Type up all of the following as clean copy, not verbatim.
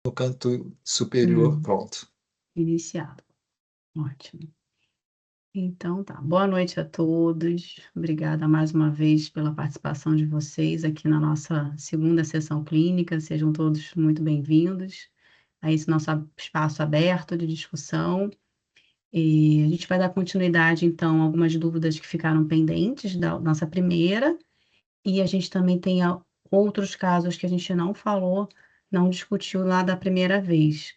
no canto superior, pronto. Iniciado. Ótimo. Então tá. Boa noite a todos. Obrigada mais uma vez pela participação de vocês aqui na nossa segunda sessão clínica. Sejam todos muito bem-vindos a esse nosso espaço aberto de discussão. E a gente vai dar continuidade, então, a algumas dúvidas que ficaram pendentes da nossa primeira, e a gente também tem outros casos que a gente não falou, não discutiu lá da primeira vez.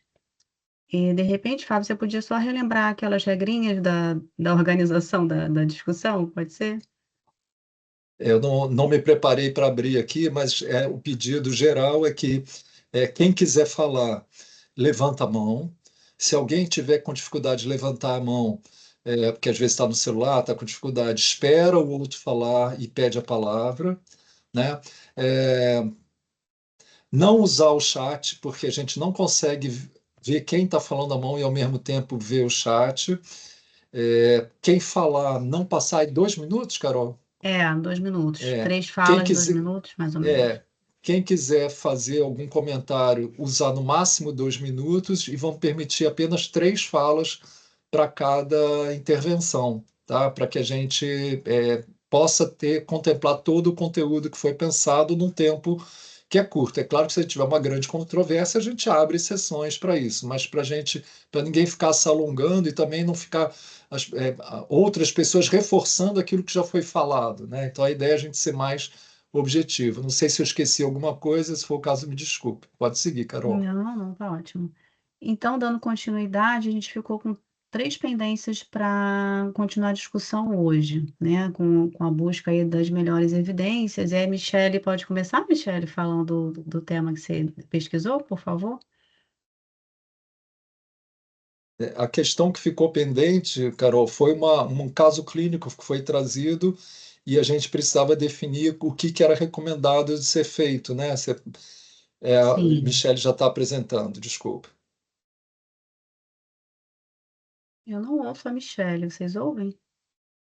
E, de repente, Fábio, você podia só relembrar aquelas regrinhas da organização da discussão, pode ser? Eu não me preparei para abrir aqui, mas o pedido geral é que quem quiser falar, levanta a mão. Se alguém tiver com dificuldade de levantar a mão, porque às vezes está no celular, está com dificuldade, espera o outro falar e pede a palavra, né? É, não usar o chat, porque a gente não consegue ver quem está falando a mão e ao mesmo tempo ver o chat. Quem falar, não passar em 2 minutos, Carol? 2 minutos. É, 3 quem falas, 2 quiser, minutos, mais ou menos. é, quem quiser fazer algum comentário, usar no máximo 2 minutos e vão permitir apenas 3 falas para cada intervenção, tá? Para que a gente possa contemplar todo o conteúdo que foi pensado num tempo que é curto. É claro que se tiver uma grande controvérsia, a gente abre sessões para isso, mas para ninguém ficar se alongando e também não ficar outras pessoas reforçando aquilo que já foi falado, né? Então a ideia é a gente ser mais objetivo. Não sei se eu esqueci alguma coisa, se for o caso, me desculpe. Pode seguir, Carol. Não, não, tá ótimo. Então, dando continuidade, a gente ficou com 3 pendências para continuar a discussão hoje, né? Com a busca aí das melhores evidências. E aí, Michele, pode começar, Michele, falando do tema que você pesquisou, por favor? A questão que ficou pendente, Carol, foi um caso clínico que foi trazido e a gente precisava definir o que era recomendado de ser feito, né? A Sim. Michelle já está apresentando, desculpa. Eu não ouço a Michele, vocês ouvem?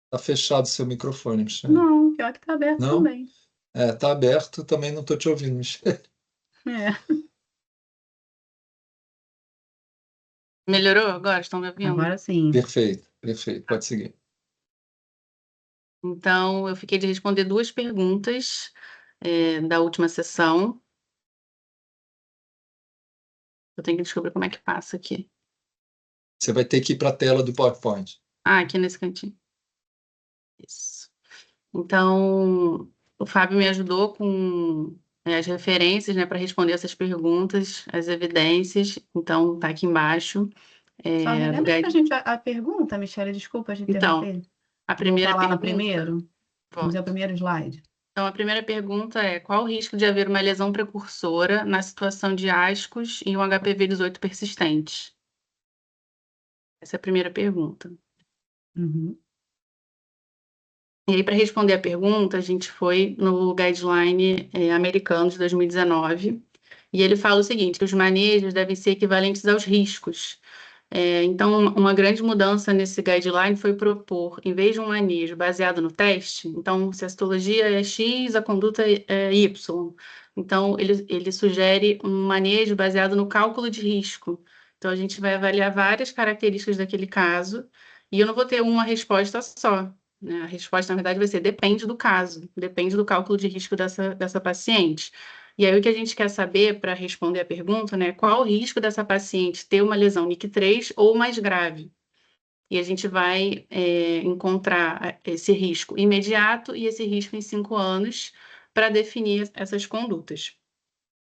Está fechado seu microfone, Michelle. Não, pior que tá aberto Não? também. Está aberto, também não estou te ouvindo, Michelle. É, Melhorou agora? Estão me ouvindo? agora sim. Perfeito, perfeito, pode seguir. Então, eu fiquei de responder 2 perguntas, da última sessão. Eu tenho que descobrir como é que passa aqui. Você vai ter que ir para a tela do PowerPoint. Aqui nesse cantinho. Isso. Então, o Fábio me ajudou com, as referências, né, para responder essas perguntas, as evidências. Então, tá aqui embaixo, Só do relembra pra guide. gente a pergunta, Michele, desculpa te Então, interromper. a Voltar primeira lá no pergunta primeiro? Vamos ver o volto. primeiro slide. Então, a primeira pergunta é: qual o risco de haver uma lesão precursora na situação de ascos e um HPV-18 persistente? Essa é a primeira pergunta. Uhum. E aí, para responder a pergunta, a gente foi no guideline americano de 2019, e ele fala o seguinte, que os manejos devem ser equivalentes aos riscos. Então, uma grande mudança nesse guideline foi propor, em vez de um manejo baseado no teste, então, se a citologia é X, a conduta é Y. Então, ele sugere um manejo baseado no cálculo de risco. Então, a gente vai avaliar várias características daquele caso, e eu não vou ter uma resposta só, né? A resposta, na verdade, vai ser depende do caso, depende do cálculo de risco dessa paciente. E aí, o que a gente quer saber para responder a pergunta, né? Qual o risco dessa paciente ter uma lesão NIC3 ou mais grave? E a gente vai encontrar esse risco imediato e esse risco em 5 anos para definir essas condutas.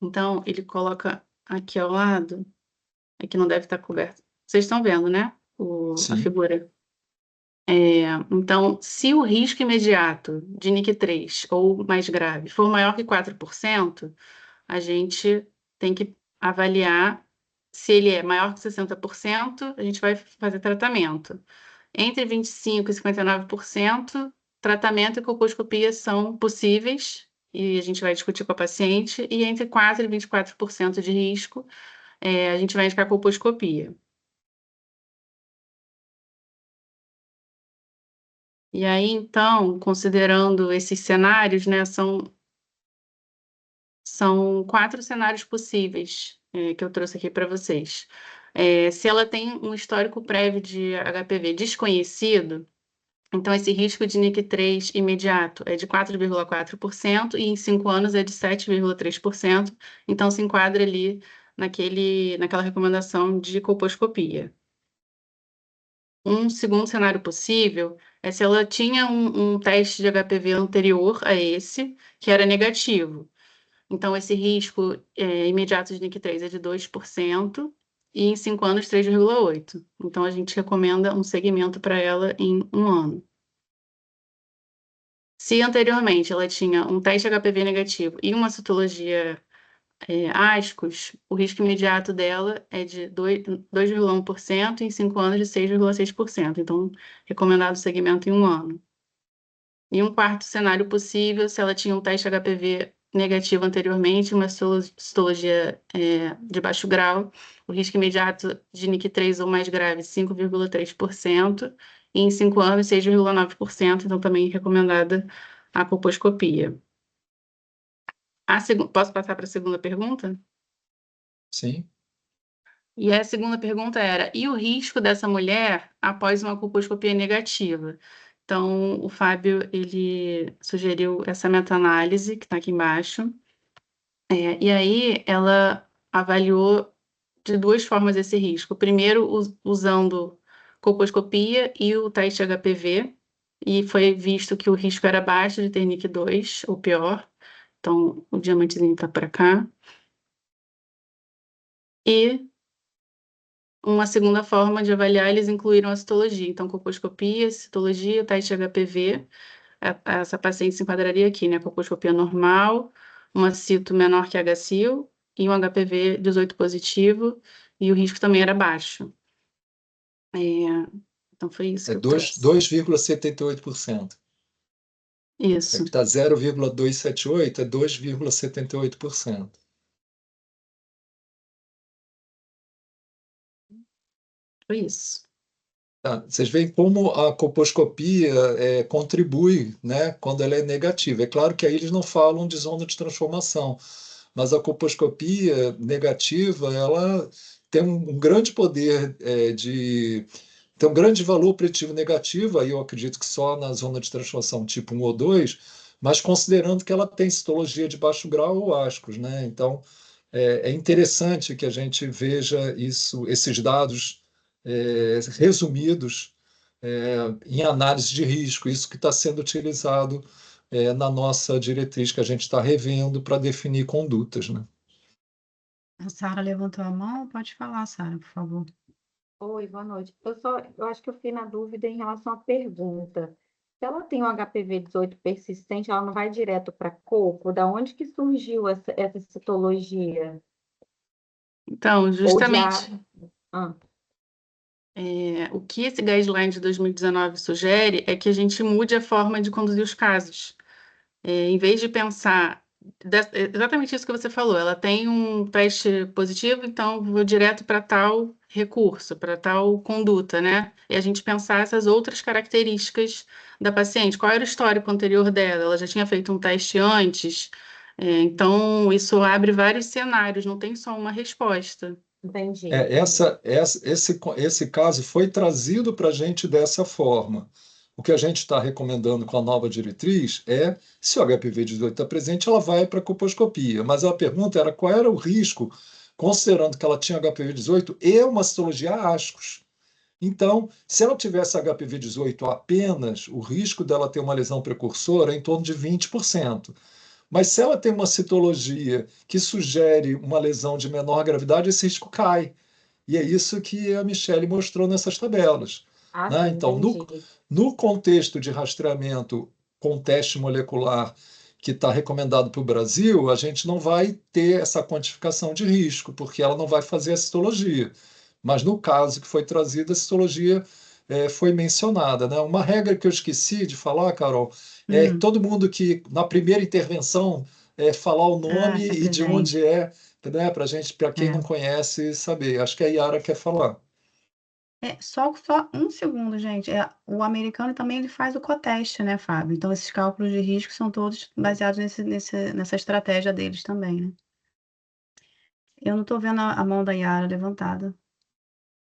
Então, ele coloca aqui ao lado, aqui não deve estar coberto. Vocês estão vendo, né? A Sim. figura. Então, se o risco imediato de NIC3 ou mais grave for maior que 4%, a gente tem que avaliar se ele é maior que 60%, a gente vai fazer tratamento. Entre 25% e 59%, tratamento e colposcopia são possíveis, e a gente vai discutir com a paciente, e entre 4% e 24% de risco, a gente vai indicar colposcopia. E aí, então, considerando esses cenários, né, são 4 cenários possíveis que eu trouxe aqui para vocês. Se ela tem um histórico prévio de HPV desconhecido, então esse risco de NIC3 imediato é de 4,4% e em 5 anos é de 7,3%, então se enquadra ali naquela recomendação de colposcopia. Um segundo cenário possível é se ela tinha um teste de HPV anterior a esse, que era negativo. Então, esse risco imediato de NIC3 é de 2% e em 5 anos, 3,8%. Então, a gente recomenda um segmento para ela em 1 ano. Se anteriormente ela tinha um teste HPV negativo e uma citologia ascos, o risco imediato dela é de 2,1% e em 5 anos de 6,6%. Então, recomendado o segmento em 1 ano. E um quarto cenário possível, se ela tinha um teste HPV negativo anteriormente, uma citologia de baixo grau, o risco imediato de NIC3 ou mais grave, 5,3%, e em 5 anos, 6,9%, então também recomendada a colposcopia. Posso passar para a segunda pergunta? Sim. E a segunda pergunta era: e o risco dessa mulher após uma colposcopia negativa? Então, o Fábio, ele sugeriu essa meta-análise, que está aqui embaixo. E aí, ela avaliou de 2 formas esse risco. Primeiro, usando colposcopia e o teste HPV, e foi visto que o risco era baixo de ter NIC2, ou pior. Então, o diamantezinho está para cá. E uma segunda forma de avaliar, eles incluíram a citologia. Então, colposcopia, citologia, teste HPV. Essa paciente se enquadraria aqui, né? Colposcopia normal, uma cito menor que HCIL e um HPV 18 positivo, e o risco também era baixo. Então, foi isso que eu trouxe. 2,78%. Isso. Está 0,278, é 2,78%. Foi isso. Tá, vocês veem como a colposcopia contribui, né, quando ela é negativa. É claro que aí eles não falam de zona de transformação, mas a colposcopia negativa ela tem um grande poder tem um grande valor preditivo negativo, aí eu acredito que só na zona de transformação tipo 1 ou 2, mas considerando que ela tem citologia de baixo grau ou ascos, né? Então é interessante que a gente veja esses dados resumidos em análise de risco, isso que está sendo utilizado na nossa diretriz que a gente está revendo para definir condutas, né? A Sara levantou a mão, pode falar, Sara, por favor. Oi, boa noite. Eu acho que eu fiquei na dúvida em relação à pergunta. Se ela tem um HPV 18 persistente, ela não vai direto para corpo? Da onde que surgiu essa citologia? Então, Ou justamente, Ah, o que esse guideline de 2019 sugere é que a gente mude a forma de conduzir os casos. Em vez de pensar exatamente isso que você falou, ela tem um teste positivo, então vou direto para tal recurso, para tal conduta, né? E a gente pensar essas outras características da paciente. Qual era o histórico anterior dela? Ela já tinha feito um teste antes? Então, isso abre vários cenários, não tem só uma resposta. entendi. Esse caso foi trazido para a gente dessa forma. O que a gente está recomendando com a nova diretriz é, se o HPV 18 está presente, ela vai para a colposcopia. Mas a pergunta era qual era o risco, considerando que ela tinha HPV 18 e uma citologia ascos. Então, se ela tivesse HPV 18 apenas, o risco dela ter uma lesão precursora é em torno de 20%. Mas se ela tem uma citologia que sugere uma lesão de menor gravidade, esse risco cai. E é isso que a Michelle mostrou nessas tabelas. Né? Sim, Então, entendi. no contexto de rastreamento com teste molecular que está recomendado para o Brasil, a gente não vai ter essa quantificação de risco, porque ela não vai fazer a citologia. Mas no caso que foi trazido, a citologia foi mencionada. Né? Uma regra que eu esqueci de falar, Carol, é que todo mundo que, na primeira intervenção, falar o nome se e de apresente. onde né, para quem não conhece, saber. Acho que a Yara quer falar. Só um segundo, gente. O americano também ele faz o coteste, né, Fábio? Então, esses cálculos de risco são todos baseados nessa estratégia deles também, né? Eu não estou vendo a mão da Yara levantada.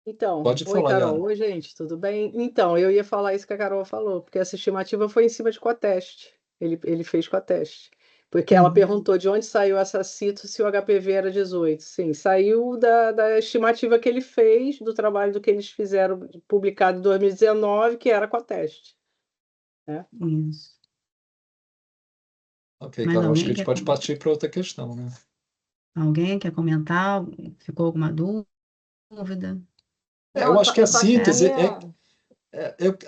Então, Pode oi, falar, Carol. Yara. Oi, gente, tudo bem? Então, eu ia falar isso que a Carol falou, porque essa estimativa foi em cima de coteste. Ele fez coteste. Porque ela perguntou de onde saiu essa cito se o HPV era 18. Sim, saiu da estimativa que ele fez, do trabalho do que eles fizeram, publicado em 2019, que era coteste. Isso. Ok, Mas Carol, acho que alguém a gente quer pode comentar? partir para outra questão, né? Alguém quer comentar? Ficou alguma dúvida? Eu Não, acho que a eu só síntese queria.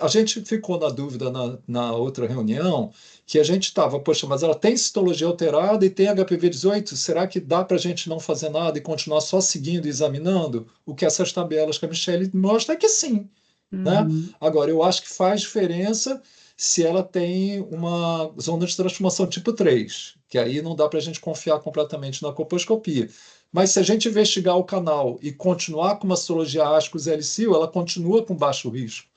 a gente ficou na dúvida na outra reunião que a gente estava, poxa, mas ela tem citologia alterada e tem HPV 18, será que dá para a gente não fazer nada e continuar só seguindo e examinando? O que essas tabelas que a Michelle mostra é que sim, né? Uhum. Agora, eu acho que faz diferença se ela tem uma zona de transformação tipo 3, que aí não dá para a gente confiar completamente na colposcopia. Mas se a gente investigar o canal e continuar com uma citologia ASCO-LCIL, ela continua com baixo risco,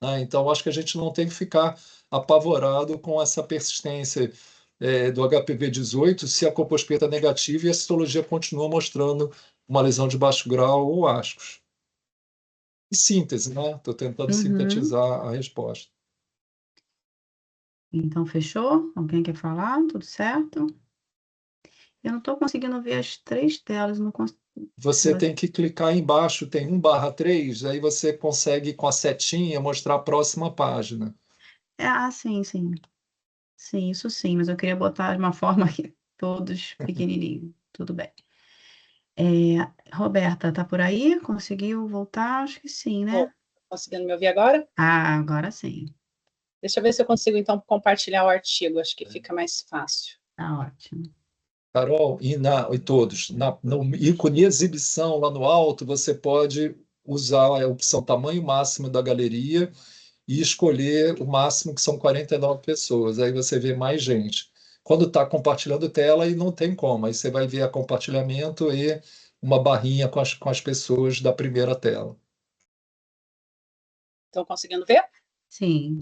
né? Então, acho que a gente não tem que ficar apavorado com essa persistência do HPV 18 se a colposcopia está negativa e a citologia continua mostrando uma lesão de baixo grau ou ascos. Em síntese, né? Estou tentando Uhum. sintetizar a resposta. Então, fechou? Alguém quer falar? Tudo certo? Eu não estou conseguindo ver as 3 telas. Não Você tem que clicar embaixo, tem 1/3, aí você consegue, com a setinha, mostrar a próxima página. Sim, sim. Sim, isso sim, mas eu queria botar de uma forma que todos pequenininho. Tudo bem. Roberta, tá por aí? Conseguiu voltar? Acho que sim, né? Conseguindo me ouvir agora? Agora sim. Deixa eu ver se eu consigo, então, compartilhar o artigo. Acho que fica mais fácil. Tá ótimo. Carol, e todos, no ícone exibição lá no alto, você pode usar a opção tamanho máximo da galeria e escolher o máximo, que são 49 pessoas. Aí você vê mais gente. Quando está compartilhando tela, aí não tem como. Aí você vai ver a compartilhamento e uma barrinha com as pessoas da primeira tela. Estão conseguindo ver? Sim.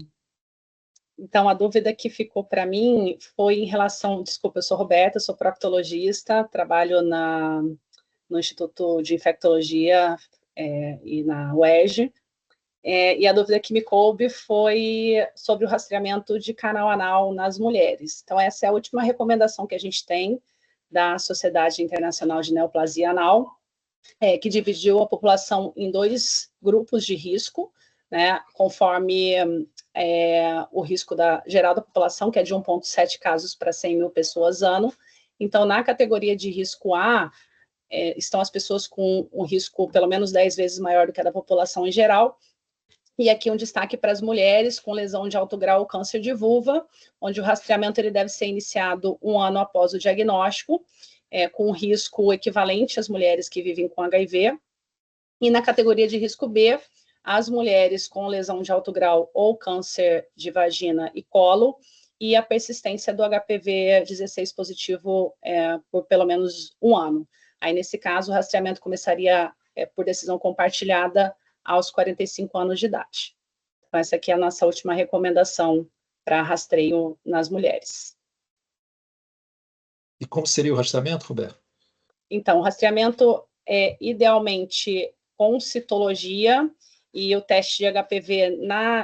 Então, a dúvida que ficou para mim foi em relação... Desculpa, eu sou Roberta, sou proctologista, trabalho no Instituto de Infectologia e na UERJ. E a dúvida que me coube foi sobre o rastreamento de canal anal nas mulheres. Então, essa é a última recomendação que a gente tem da Sociedade Internacional de Neoplasia Anal, que dividiu a população em 2 grupos de risco, né, conforme o risco geral da população, que é de 1,7 casos para 100 mil pessoas ano. Então, na categoria de risco A, estão as pessoas com um risco pelo menos 10 vezes maior do que a da população em geral. E aqui um destaque para as mulheres com lesão de alto grau ou câncer de vulva, onde o rastreamento ele deve ser iniciado 1 ano após o diagnóstico, com um risco equivalente às mulheres que vivem com HIV. E na categoria de risco B, as mulheres com lesão de alto grau ou câncer de vagina e colo, e a persistência do HPV 16 positivo por pelo menos 1 ano. Aí, nesse caso, o rastreamento começaria por decisão compartilhada aos 45 anos de idade. Então, essa aqui é a nossa última recomendação para rastreio nas mulheres. E como seria o rastreamento, Roberto? Então, o rastreamento é idealmente com citologia, e o teste de HPV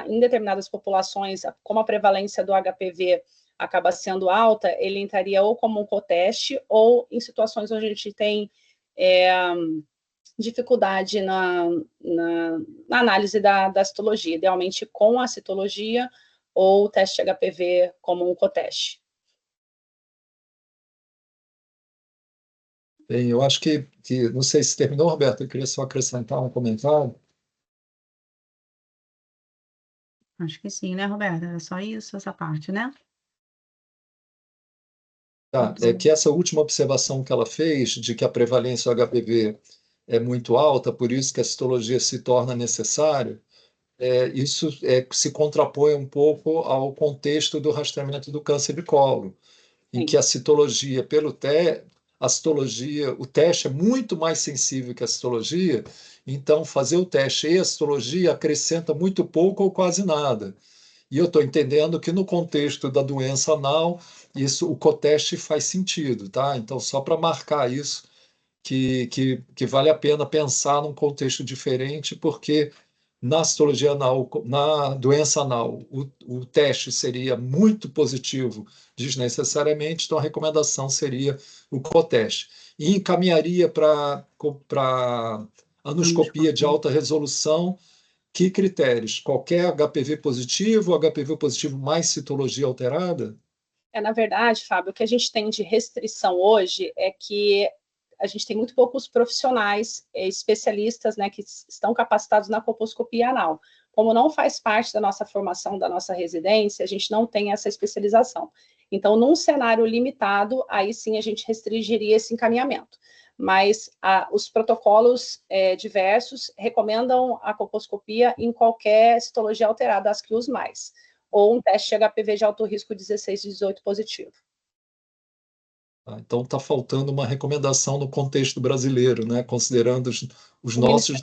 em determinadas populações, como a prevalência do HPV acaba sendo alta, ele entraria ou como um coteste, ou em situações onde a gente tem dificuldade na análise da citologia, idealmente com a citologia ou o teste de HPV como um coteste. Bem, eu acho que não sei se terminou, Roberto, eu queria só acrescentar um comentário. Acho que sim, né, Roberta? É só isso, essa parte, né? Tá, é que essa última observação que ela fez, de que a prevalência do HPV é muito alta, por isso que a citologia se torna necessária, isso se contrapõe um pouco ao contexto do rastreamento do câncer de colo, em que a citologia, o teste é muito mais sensível que a citologia, então fazer o teste e a citologia acrescenta muito pouco ou quase nada. E eu estou entendendo que no contexto da doença anal, o coteste faz sentido, tá? Então, só para marcar isso, que vale a pena pensar num contexto diferente, porque na citologia anal, na doença anal, o teste seria muito positivo desnecessariamente, então a recomendação seria o coteste. E encaminharia para anoscopia de alta resolução. Que critérios? Qualquer HPV positivo, HPV positivo mais citologia alterada? Na verdade, Fábio, o que a gente tem de restrição hoje é que a gente tem muito poucos profissionais especialistas, né, que estão capacitados na colposcopia anal. Como não faz parte da nossa formação, da nossa residência, a gente não tem essa especialização. Então, num cenário limitado, aí sim a gente restringiria esse encaminhamento. Mas os protocolos diversos recomendam a colposcopia em qualquer citologia alterada, as que os mais, ou um teste de HPV de alto risco 16 e 18 positivo. Então está faltando uma recomendação no contexto brasileiro, né? Considerando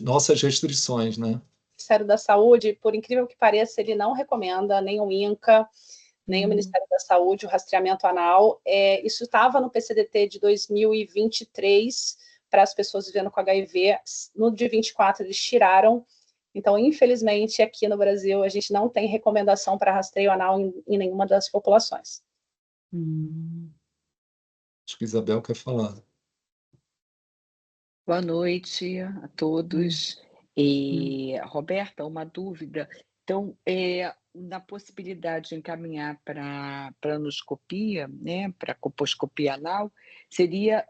nossas restrições, né? O Ministério da Saúde, por incrível que pareça, ele não recomenda nem o INCA, nem o Ministério da Saúde, o rastreamento anal. Isso estava no PCDT de 2023 para as pessoas vivendo com HIV. No de 24 eles tiraram. Então, infelizmente, aqui no Brasil, a gente não tem recomendação para rastreio anal em nenhuma das populações. Acho que Isabel quer falar. Boa noite a todos. Roberta, uma dúvida. Então, na possibilidade de encaminhar para anoscopia, né, para colposcopia anal, seria,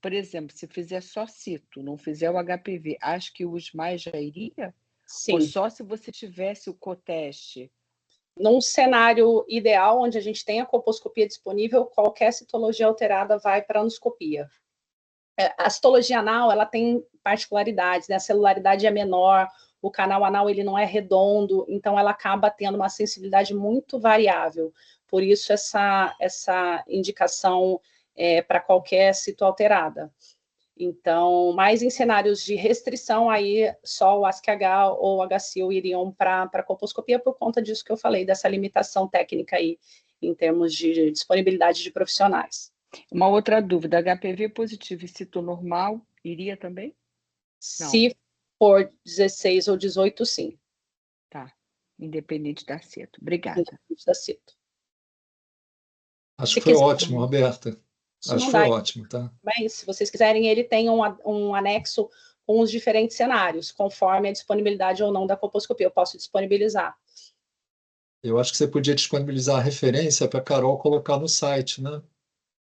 por exemplo, se fizer só cito, não fizer o HPV, acho que os mais já iria? Sim. Ou só se você tivesse o coteste? Num cenário ideal, onde a gente tem a colposcopia disponível, qualquer citologia alterada vai para anoscopia. A citologia anal, ela tem particularidades, né? A celularidade é menor, o canal anal ele não é redondo, então ela acaba tendo uma sensibilidade muito variável. Por isso, essa indicação para qualquer cito alterada. Então, mas em cenários de restrição, aí só o ASCH ou o HCIL iriam para a colposcopia por conta disso que eu falei, dessa limitação técnica aí, em termos de disponibilidade de profissionais. Uma outra dúvida, HPV positivo e cito normal, iria também? Se for 16 ou 18, sim. Tá, independente da cito. Obrigada. Independente da cito. Acho que foi ótimo, Roberta. Acho que foi ótimo, tá? Mas, se vocês quiserem, ele tem um anexo com os diferentes cenários, conforme a disponibilidade ou não da colposcopia. Eu posso disponibilizar. Eu acho que você podia disponibilizar a referência para a Carol colocar no site, né?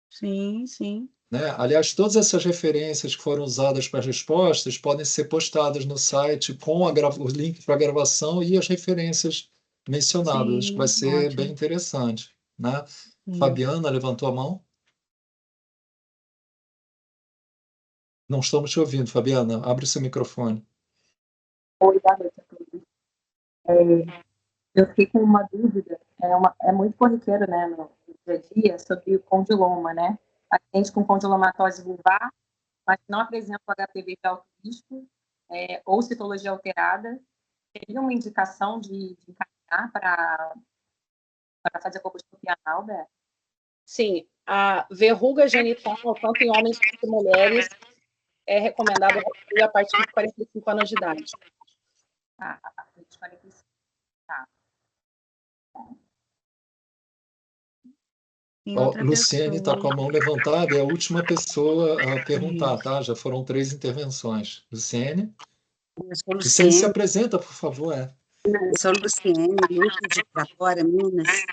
Sim, sim. Né? Aliás, todas essas referências que foram usadas para as respostas podem ser postadas no site com o link para a gravação e as referências mencionadas. Sim, acho que vai ser ótimo. bem interessante, né? Sim. Fabiana levantou a mão. Não estamos te ouvindo, Fabiana. Abre o seu microfone. Oi, boa noite a todos. Eu fiquei com uma dúvida, é muito corriqueiro, né, no dia a dia, sobre o condiloma, né? Paciente com condilomatose vulvar, mas que não apresenta o HPV de alto risco, ou citologia alterada, teria uma indicação de encaminhar para fazer colposcopia anal, Bé? Sim, a verruga genital, tanto em homens quanto em mulheres, é recomendado a partir de 45 anos de idade. A partir de 45. Tá. Luciene está com a mão levantada, é a última pessoa a perguntar, tá? Já foram 3 intervenções. Luciene? Luciene, se apresenta, por favor. Eu sou Luciene, Luque de Itapora, Minas.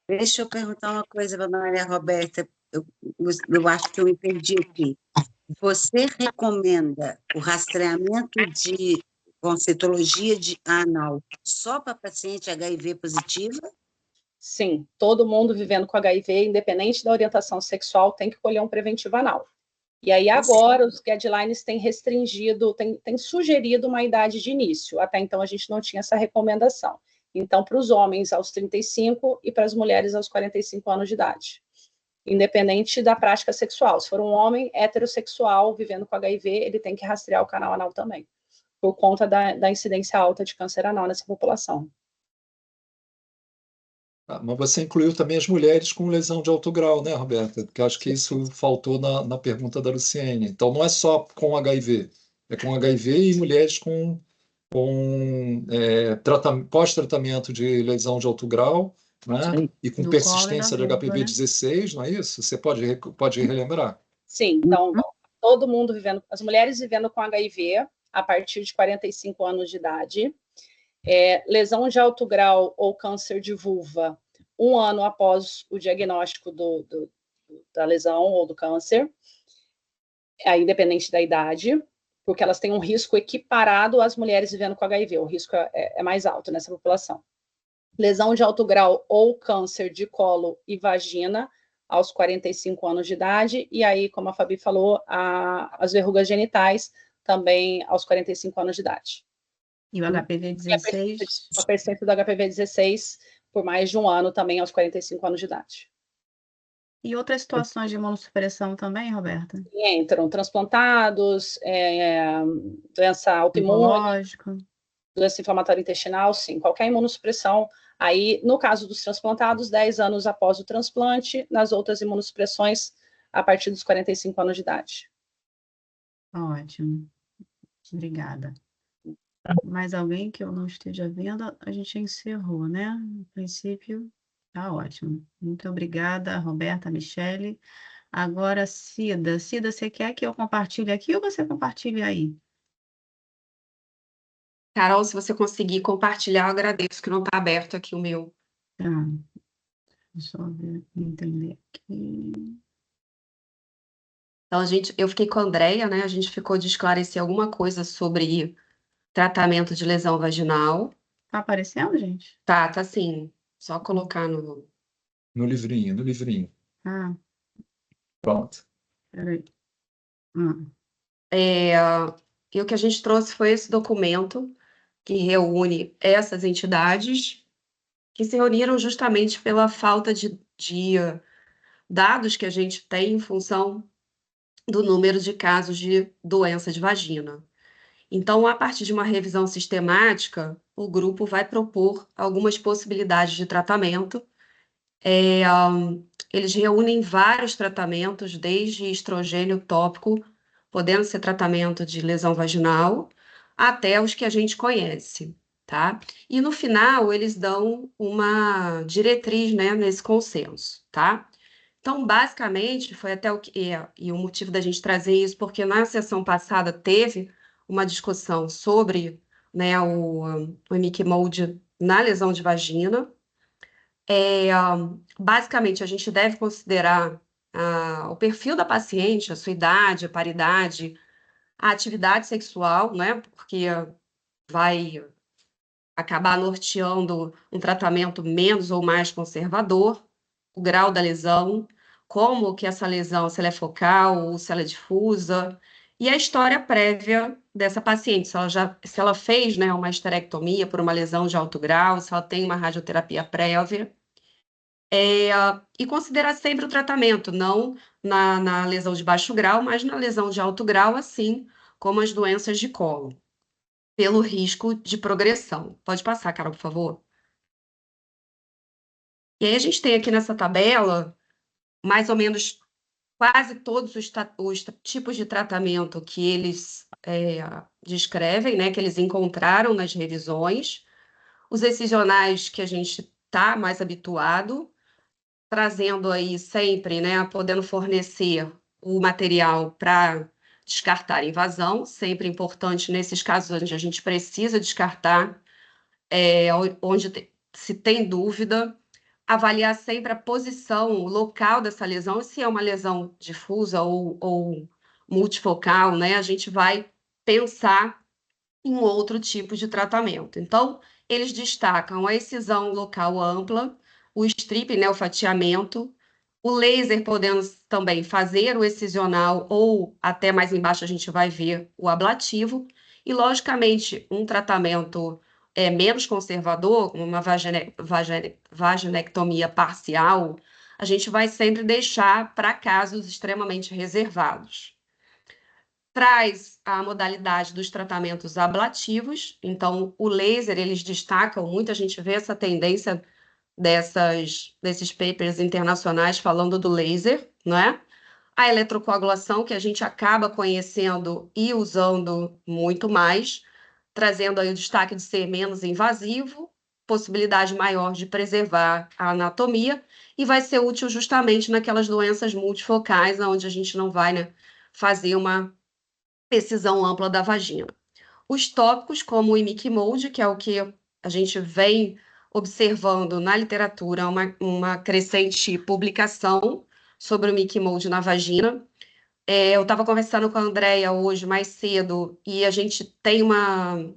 Deixa eu perguntar uma coisa para a Maria Roberta. Eu acho que eu me perdi aqui. Você recomenda o rastreamento com citologia de anal só para paciente HIV positiva? Sim, todo mundo vivendo com HIV, independente da orientação sexual, tem que colher um preventivo anal. E aí agora os guidelines têm restringido, têm sugerido uma idade de início. Até então a gente não tinha essa recomendação. Então, para os homens aos 35 e para as mulheres aos 45 anos de idade. Independente da prática sexual. Se for um homem heterossexual vivendo com HIV, ele tem que rastrear o canal anal também, por conta da incidência alta de câncer anal nessa população. Mas você incluiu também as mulheres com lesão de alto grau, né, Roberta? Porque eu acho que isso faltou na pergunta da Luciene. Então, não é só com HIV, é com HIV e mulheres com pós-tratamento de lesão de alto grau, né? Sim. E com Do colo e da persistência de vulva, né? HPV-16, não é isso? Você pode relembrar? Sim, então, todo mundo vivendo, as mulheres vivendo com HIV a partir de 45 anos de idade, lesão de alto grau ou câncer de vulva 1 ano após o diagnóstico da lesão ou do câncer, independente da idade, porque elas têm um risco equiparado às mulheres vivendo com HIV, o risco é mais alto nessa população. Lesão de alto grau ou câncer de colo e vagina aos 45 anos de idade, e aí, como a Fabi falou, as verrugas genitais também aos 45 anos de idade. E o HPV-16? A persistência do HPV-16 por mais de 1 ano também aos 45 anos de idade. E outras situações de imunossupressão também, Roberta? Entram transplantados, doença autoimune, Oncológico. doença inflamatória intestinal, sim, qualquer imunossupressão. Aí, no caso dos transplantados, 10 anos após o transplante, nas outras imunossupressões, a partir dos 45 anos de idade. Ótimo. Obrigada. Mais alguém que eu não esteja vendo? A gente encerrou, né? No princípio, tá ótimo. Muito obrigada, Roberta, Michele. Agora, Cida. Cida, você quer que eu compartilhe aqui ou você compartilha aí? Carol, se você conseguir compartilhar, eu agradeço, que não está aberto aqui o meu. Tá. Deixa eu ver, entender aqui. Então, eu fiquei com a Andrea, né? A gente ficou de esclarecer alguma coisa sobre tratamento de lesão vaginal. Tá aparecendo, gente? Tá sim. Só colocar no... No livrinho. Ah, Pronto. peraí. E o que a gente trouxe foi esse documento que reúne essas entidades que se reuniram justamente pela falta de dados que a gente tem em função do número de casos de doença de vagina. Então, a partir de uma revisão sistemática, o grupo vai propor algumas possibilidades de tratamento. Eles reúnem vários tratamentos, desde estrogênio tópico, podendo ser tratamento de lesão vaginal, até os que a gente conhece, tá? E no final, eles dão uma diretriz, né, nesse consenso, tá? Então, basicamente, foi até e o motivo da gente trazer isso, porque na sessão passada teve uma discussão sobre, né, o Imiquimod na lesão de vagina. Basicamente, a gente deve considerar o perfil da paciente, a sua idade, a paridade, a atividade sexual, né, porque vai acabar norteando um tratamento menos ou mais conservador, o grau da lesão, como que essa lesão, se ela é focal ou se ela é difusa, e a história prévia dessa paciente, se ela fez, né, uma esterectomia por uma lesão de alto grau, se ela tem uma radioterapia prévia, e considerar sempre o tratamento, não na lesão de baixo grau, mas na lesão de alto grau, assim como as doenças de colo, pelo risco de progressão. Pode passar, Carol, por favor. E aí a gente tem aqui nessa tabela, mais ou menos, quase todos os tipos de tratamento que eles descrevem, né, que eles encontraram nas revisões, os excisionais que a gente está mais habituado, trazendo aí sempre, né, podendo fornecer o material para descartar invasão, sempre importante nesses casos onde a gente precisa descartar, onde se tem dúvida, avaliar sempre a posição, o local dessa lesão, e se é uma lesão difusa ou multifocal, né, a gente vai pensar em outro tipo de tratamento. Então, eles destacam a excisão local ampla, o strip, né, o fatiamento, o laser podendo também fazer o excisional, ou até mais embaixo a gente vai ver o ablativo, e, logicamente, um tratamento menos conservador, como uma vaginectomia parcial, a gente vai sempre deixar para casos extremamente reservados. Traz a modalidade dos tratamentos ablativos, então o laser, eles destacam muito, a gente vê essa tendência desses papers internacionais falando do laser, não é? A eletrocoagulação, que a gente acaba conhecendo e usando muito mais, trazendo aí o destaque de ser menos invasivo, possibilidade maior de preservar a anatomia, e vai ser útil justamente naquelas doenças multifocais, onde a gente não vai, né, fazer uma excisão ampla da vagina. Os tópicos, como o Imic Mode, que é o que a gente vem observando na literatura, uma crescente publicação sobre o Imic Mode na vagina. Eu estava conversando com a Andrea hoje, mais cedo, e a gente tem uma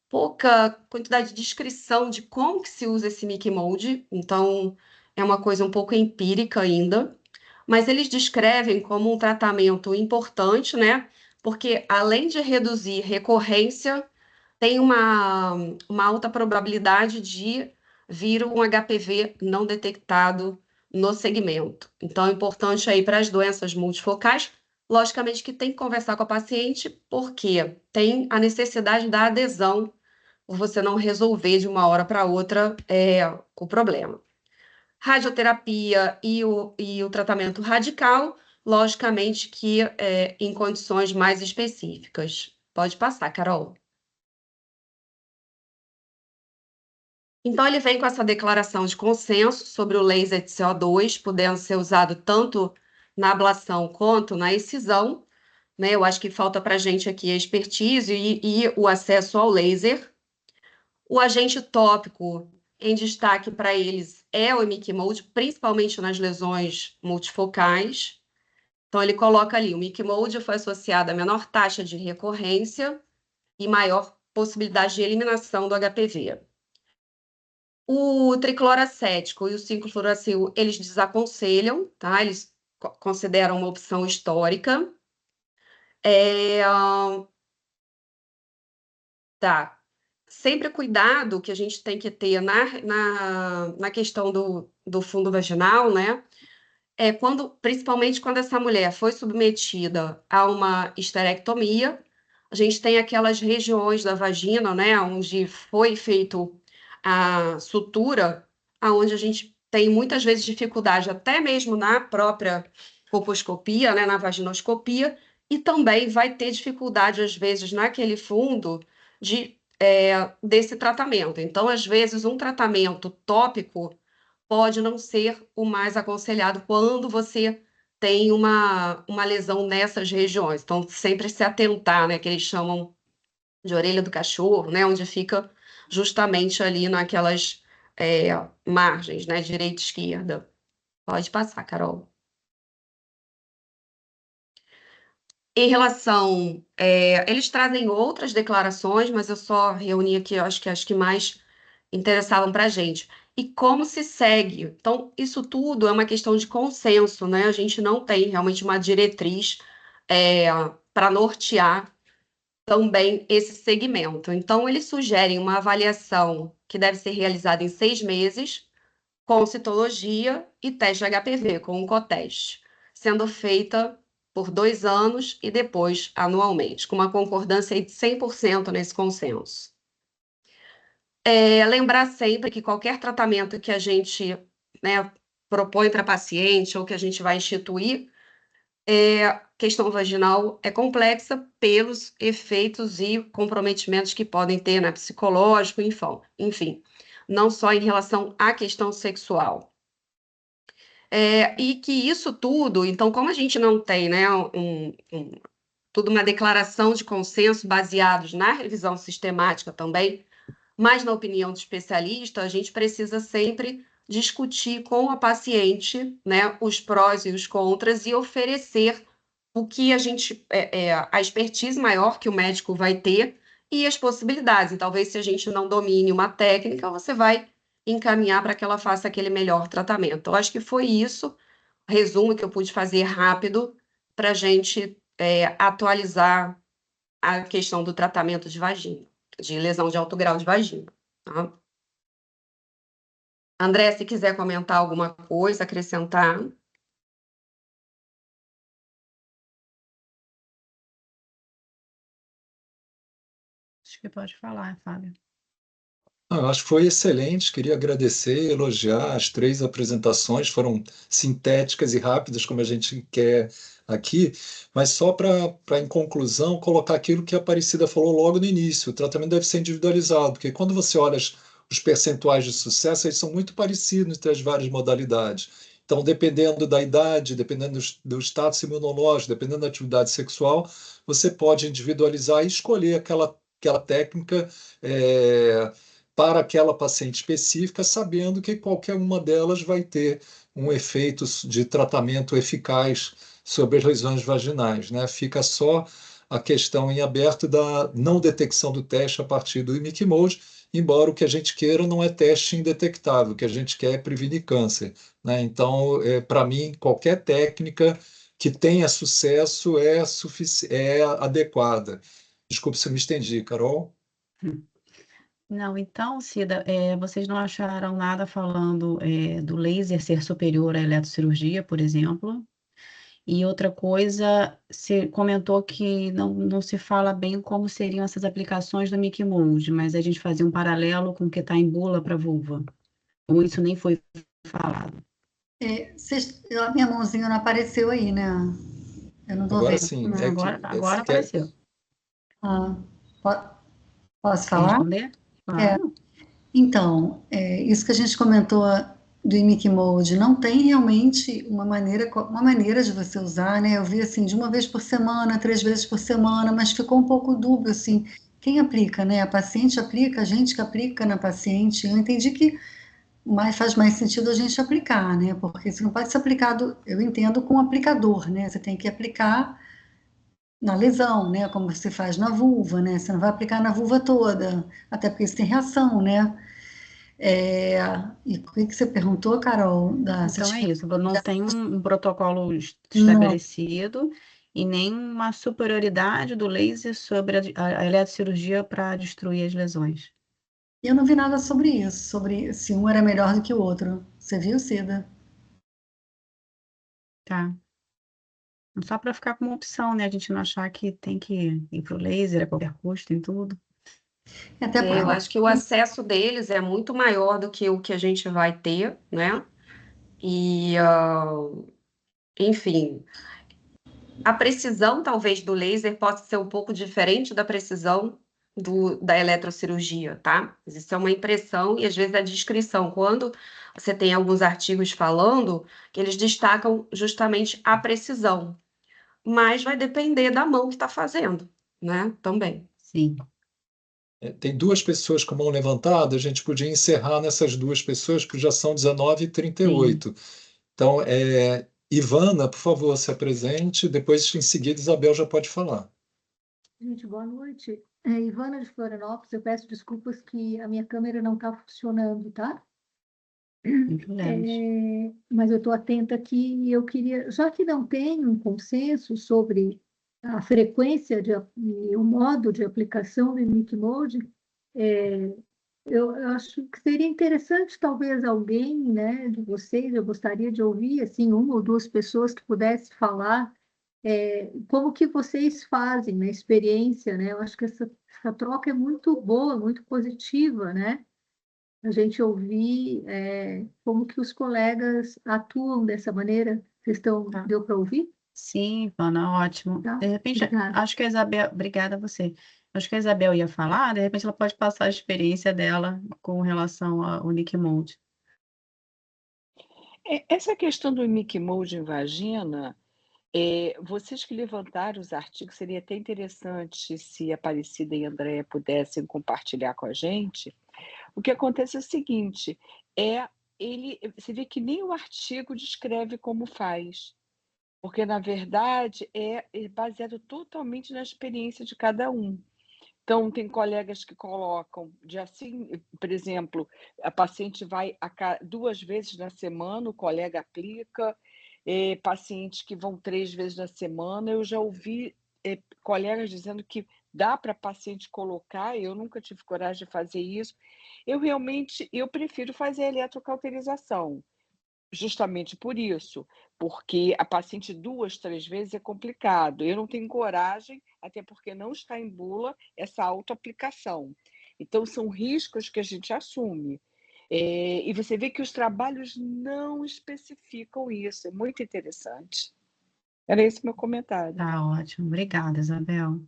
pouca quantidade de descrição de como que se usa esse Imic Mode, então é uma coisa um pouco empírica ainda, mas eles descrevem como um tratamento importante, né? Porque além de reduzir recorrência, tem uma alta probabilidade de vir um HPV não detectado no segmento. Então, é importante aí para as doenças multifocais, logicamente que tem que conversar com a paciente, porque tem a necessidade da adesão, por você não resolver de uma hora para outra o problema. Radioterapia e o tratamento radical, logicamente que em condições mais específicas. Pode passar, Carol. Então, ele vem com essa declaração de consenso sobre o laser de CO2, podendo ser usado tanto na ablação quanto na excisão, né? Eu acho que falta para a gente aqui a expertise e o acesso ao laser. O agente tópico em destaque para eles é o Imic Mode, principalmente nas lesões multifocais. Então, ele coloca ali, o Imic Mode foi associado a menor taxa de recorrência e maior possibilidade de eliminação do HPV. O tricloracético e o 5-fluoracil, eles desaconselham, tá? Eles consideram uma opção histórica. Tá. Sempre cuidado que a gente tem que ter na questão do fundo vaginal, né? Principalmente quando essa mulher foi submetida a uma histerectomia, a gente tem aquelas regiões da vagina, né, onde foi feito a sutura, aonde a gente tem muitas vezes dificuldade, até mesmo na própria colposcopia, né, na vaginoscopia, e também vai ter dificuldade, às vezes, naquele fundo desse tratamento. Então, às vezes, um tratamento tópico pode não ser o mais aconselhado quando você tem uma lesão nessas regiões. Então, sempre se atentar, né, que eles chamam de orelha do cachorro, né, onde fica justamente ali naquelas margens, né, direita e esquerda. Pode passar, Carol. Em relação, eles trazem outras declarações, mas eu só reuni aqui, acho que as que mais interessavam para a gente. E como se segue? Então, isso tudo é uma questão de consenso, né? A gente não tem realmente uma diretriz para nortear também esse segmento. Então, eles sugerem uma avaliação que deve ser realizada em 6 meses, com citologia e teste de HPV, com um coteste, sendo feita por 2 anos e depois anualmente, com uma concordância de 100% nesse consenso. Lembrar sempre que qualquer tratamento que a gente, né, propõe para paciente ou que a gente vai instituir, questão vaginal é complexa pelos efeitos e comprometimentos que podem ter, né, psicológico, enfim, não só em relação à questão sexual. E que isso tudo, então, como a gente não tem, né, tudo uma declaração de consenso baseados na revisão sistemática também, mas na opinião do especialista, a gente precisa sempre discutir com a paciente, né, os prós e os contras e oferecer o que a expertise maior que o médico vai ter e as possibilidades. E talvez se a gente não domine uma técnica, você vai encaminhar para que ela faça aquele melhor tratamento. Eu acho que foi isso, resumo que eu pude fazer rápido para a gente atualizar a questão do tratamento de vagina, de lesão de alto grau de vagina. Tá? André, se quiser comentar alguma coisa, acrescentar. Acho que pode falar, Fábio. Eu acho que foi excelente, queria agradecer, elogiar as 3 apresentações, foram sintéticas e rápidas, como a gente quer aqui, mas só para, em conclusão, colocar aquilo que a Aparecida falou logo no início, o tratamento deve ser individualizado, porque quando você olha os percentuais de sucesso, eles são muito parecidos entre as várias modalidades. Então, dependendo da idade, dependendo do status imunológico, dependendo da atividade sexual, você pode individualizar e escolher aquela técnica para aquela paciente específica, sabendo que qualquer uma delas vai ter um efeito de tratamento eficaz sobre as lesões vaginais, né? Fica só a questão em aberto da não detecção do teste a partir do IMIC-MODE, embora o que a gente queira não é teste indetectável, o que a gente quer é prevenir câncer, né? Então, para mim, qualquer técnica que tenha sucesso é adequada. Desculpe se eu me estendi, Carol. Não, então, Cida, vocês não acharam nada falando do laser ser superior à eletrocirurgia, por exemplo? E outra coisa, você comentou que não se fala bem como seriam essas aplicações do Mickey Mouse, mas a gente fazia um paralelo com o que está em bula para vulva. Ou isso nem foi falado. A minha mãozinha não apareceu aí, né? Eu não estou Agora vendo. sim, Agora apareceu. Posso Quer falar? responder? Claro. Então, isso que a gente comentou do Mickey Mode, não tem realmente uma maneira de você usar, né? Eu vi assim, de 1 vez por semana, 3 vezes por semana, mas ficou um pouco dúbio, assim, quem aplica, né? A paciente aplica, a gente que aplica na paciente. Eu entendi que faz mais sentido a gente aplicar, né? Porque isso não pode ser aplicado, eu entendo, com aplicador, né? Você tem que aplicar na lesão, né? Como você faz na vulva, né? Você não vai aplicar na vulva toda, até porque isso tem reação, né? E o que você perguntou, Carol? Então é isso, não tem um protocolo Não. estabelecido e nem uma superioridade do laser sobre a eletrocirurgia para destruir as lesões. Eu não vi nada sobre isso, sobre se um era melhor do que o outro. Você viu, Cida? Tá. Só para ficar como opção, né? A gente não achar que tem que ir para o laser a qualquer custo em tudo. Eu acho que o acesso deles é muito maior do que o que a gente vai ter, né? E, enfim, a precisão, talvez, do laser possa ser um pouco diferente da precisão da eletrocirurgia, tá? Isso é uma impressão e, às vezes, a descrição. Quando você tem alguns artigos falando, que eles destacam justamente a precisão. Mas vai depender da mão que está fazendo, né? Também. Sim. Tem 2 pessoas com a mão levantada, a gente podia encerrar nessas 2 pessoas, que já são 19h38. Então, Ivana, por favor, se apresente, depois, em seguida, Isabel já pode falar. Gente, boa noite. Ivana de Florianópolis, eu peço desculpas que a minha câmera não está funcionando, tá? Mas eu estou atenta aqui e eu queria, já que não tem um consenso sobre a frequência e o modo de aplicação do Mickey Mode, eu acho que seria interessante talvez alguém, né, de vocês, eu gostaria de ouvir assim 1 ou 2 pessoas que pudessem falar como que vocês fazem na experiência, né? Eu acho que essa troca é muito boa, muito positiva, né? A gente ouvir como que os colegas atuam dessa maneira. Deu para ouvir? Sim, Ivana, ótimo. Tá, De repente, obrigada. acho que a Isabel, obrigada a você. Acho que a Isabel ia falar, de repente ela pode passar a experiência dela com relação ao Nick Mode. Essa questão do Mickey Mode em vagina, vocês que levantaram os artigos, seria até interessante se a Aparecida e a Andréia pudessem compartilhar com a gente. O que acontece é o seguinte, você vê que nem o artigo descreve como faz, porque, na verdade, é baseado totalmente na experiência de cada um. Então, tem colegas que colocam, por exemplo, a paciente vai 2 vezes na semana, o colega aplica, pacientes que vão 3 vezes na semana. Eu já ouvi colegas dizendo que dá para a paciente colocar, eu nunca tive coragem de fazer isso. Eu prefiro fazer a eletrocauterização, justamente por isso, porque a paciente 2, 3 vezes é complicado. Eu não tenho coragem, até porque não está em bula essa autoaplicação. Então, são riscos que a gente assume. E você vê que os trabalhos não especificam isso, é muito interessante. Era esse meu comentário. Tá ótimo. Obrigada, Isabel.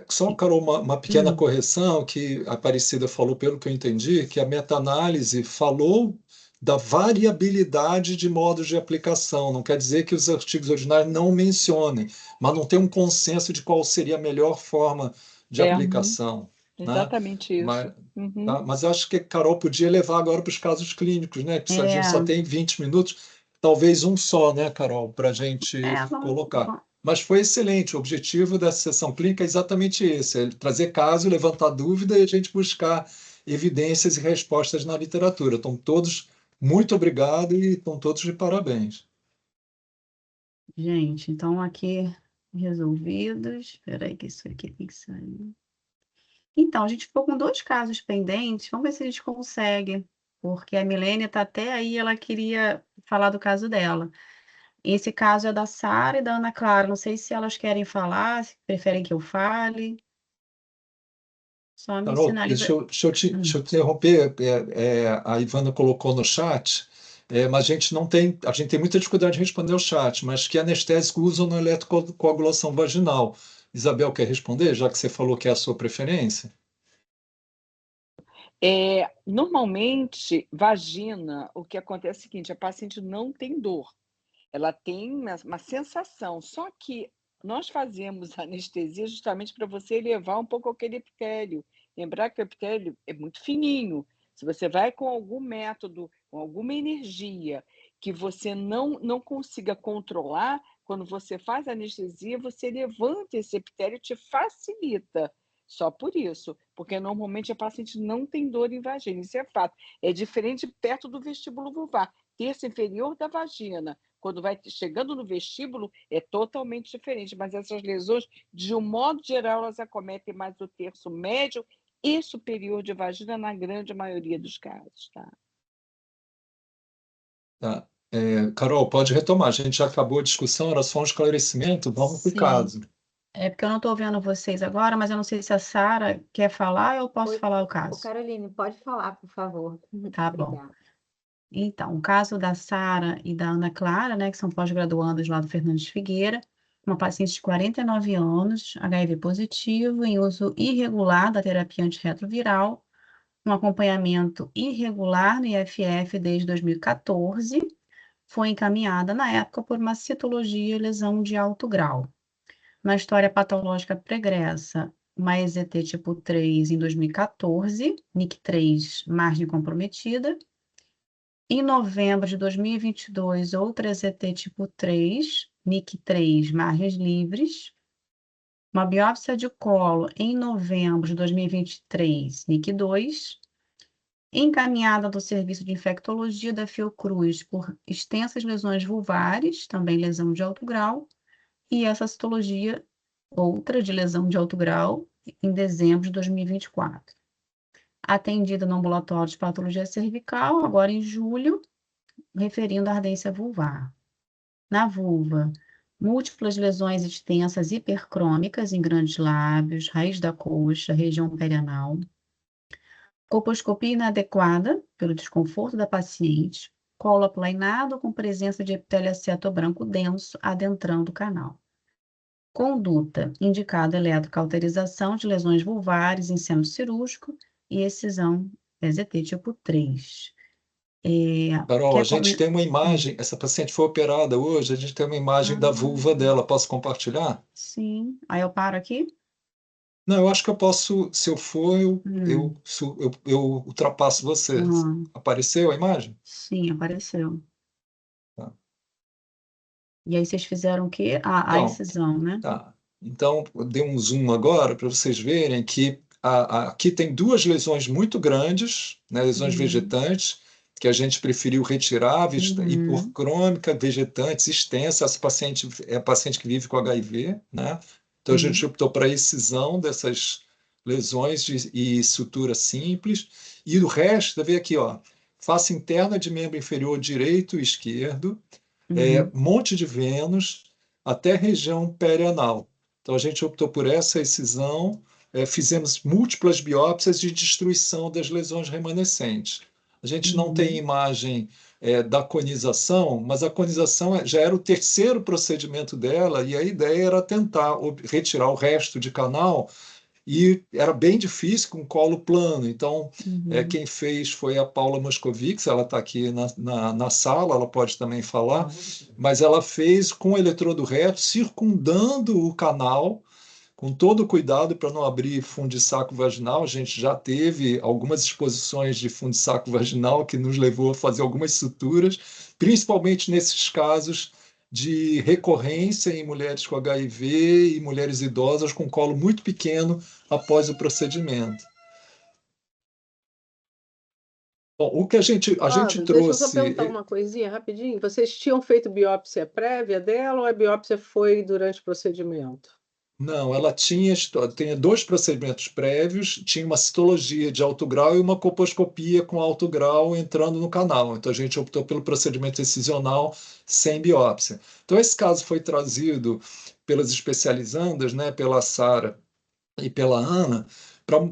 Só, Carol, uma pequena Hum. correção que a Aparecida falou, pelo que eu entendi, que a meta-análise falou da variabilidade de modos de aplicação. Não quer dizer que os artigos originais não mencionem, mas não tem um consenso de qual seria a melhor forma de aplicação. Exatamente isso. Mas eu acho que a Carol podia levar agora para os casos clínicos, né? Que a gente só tem 20 minutos, talvez um só, né, Carol, para a gente colocar. Mas foi excelente. O objetivo dessa sessão clínica é exatamente esse: é trazer caso, levantar dúvida e a gente buscar evidências e respostas na literatura. Então, todos, muito obrigado e estão todos de parabéns. Gente, então aqui resolvidos. Espera aí que isso aqui tem que sair. Então, a gente ficou com 2 casos pendentes. Vamos ver se a gente consegue, porque a Milene está até aí, ela queria falar do caso dela. Esse caso é da Sara e da Ana Clara. Não sei se elas querem falar, se preferem que eu fale. Só me Carol, sinaliza. deixa eu te interromper. A Ivana colocou no chat, mas a gente tem muita dificuldade de responder o chat, mas que anestésico usam na eletrocoagulação vaginal? Isabel, quer responder, já que você falou que é a sua preferência? Normalmente, vagina, o que acontece é o seguinte: a paciente não tem dor, ela tem uma sensação, só que nós fazemos anestesia justamente para você elevar um pouco aquele epitélio. Lembrar que o epitélio é muito fininho. Se você vai com algum método, com alguma energia que você não consiga controlar, quando você faz anestesia, você levanta esse epitélio e te facilita. Só por isso, porque normalmente a paciente não tem dor em vagina, isso é fato. É diferente perto do vestíbulo vulvar. Terço inferior da vagina, quando vai chegando no vestíbulo, é totalmente diferente. Mas essas lesões, de um modo geral, elas acometem mais o terço médio e superior de vagina na grande maioria dos casos. Tá. Carol, pode retomar. A gente já acabou a discussão, era só um esclarecimento. Vamos para o Sim. caso. É porque eu não estou vendo vocês agora, mas eu não sei se a Sara quer falar ou eu posso falar o caso. Caroline, pode falar, por favor. Tá bom. Obrigada. Então, o caso da Sara e da Ana Clara, né, que são pós-graduandas lá do Fernandes Figueira, uma paciente de 49 anos, HIV positivo, em uso irregular da terapia antirretroviral, um acompanhamento irregular no IFF desde 2014, foi encaminhada na época por uma citologia e lesão de alto grau. Na história patológica pregressa, uma EZT tipo 3 em 2014, NIC3, margem comprometida. Em novembro de 2022, outra EZT tipo 3, NIC3, margens livres. Uma biópsia de colo em novembro de 2023, NIC2. Encaminhada do Serviço de Infectologia da Fiocruz por extensas lesões vulvares, também lesão de alto grau. E essa citologia, outra de lesão de alto grau, em dezembro de 2024. Atendida no ambulatório de patologia cervical, agora em julho, referindo à ardência vulvar. Na vulva, múltiplas lesões extensas hipercrômicas em grandes lábios, raiz da coxa, região perianal. Colposcopia inadequada pelo desconforto da paciente, colo aplainado com presença de epitélio aceto branco denso adentrando o canal. Conduta, indicada eletrocauterização de lesões vulvares em seno cirúrgico e excisão EZT tipo 3. Carol, a gente tem uma imagem, essa paciente foi operada hoje, a gente tem uma imagem da vulva dela, posso compartilhar? Sim, aí eu paro aqui? Não, eu acho que eu posso, se eu for, eu ultrapasso você. Apareceu a imagem? Sim, apareceu. Tá. E aí vocês fizeram o quê? A incisão, né? Tá. Então, eu dei um zoom agora para vocês verem que aqui tem 2 lesões muito grandes, né, lesões vegetantes, que a gente preferiu retirar, hipercrômica, vegetantes, extensa. Essa paciente é a paciente que vive com HIV, né? Então, a gente optou para a excisão dessas lesões e sutura simples. E o resto, vê aqui, ó, face interna de membro inferior direito e esquerdo, monte de Vênus, até região perianal. Então, a gente optou por essa excisão, fizemos múltiplas biópsias de destruição das lesões remanescentes. A gente não tem imagem da conização, mas a conização já era o terceiro procedimento dela, e a ideia era tentar retirar o resto de canal, e era bem difícil com colo plano. Então, quem fez foi a Paula Moscovics, ela está aqui na sala, ela pode também falar, mas ela fez com eletrodo reto, circundando o canal, com todo o cuidado para não abrir fundo de saco vaginal. A gente já teve algumas exposições de fundo de saco vaginal que nos levou a fazer algumas suturas, principalmente nesses casos de recorrência em mulheres com HIV e mulheres idosas com colo muito pequeno após o procedimento. Bom, o que a gente Deixa eu trouxe... só perguntar uma coisinha rapidinho. Vocês tinham feito biópsia prévia dela ou a biópsia foi durante o procedimento? Não, ela tinha 2 procedimentos prévios, tinha uma citologia de alto grau e uma colposcopia com alto grau entrando no canal. Então a gente optou pelo procedimento excisional sem biópsia. Então esse caso foi trazido pelas especializandas, né, pela Sara e pela Ana,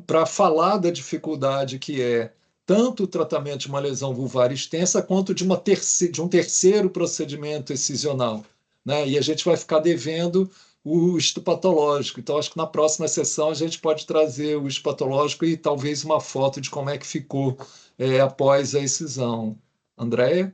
para falar da dificuldade que é tanto o tratamento de uma lesão vulvar extensa quanto de um terceiro procedimento excisional, né? E a gente vai ficar devendo o histopatológico. Então, acho que na próxima sessão a gente pode trazer o histopatológico e talvez uma foto de como é que ficou após a excisão. Andréia?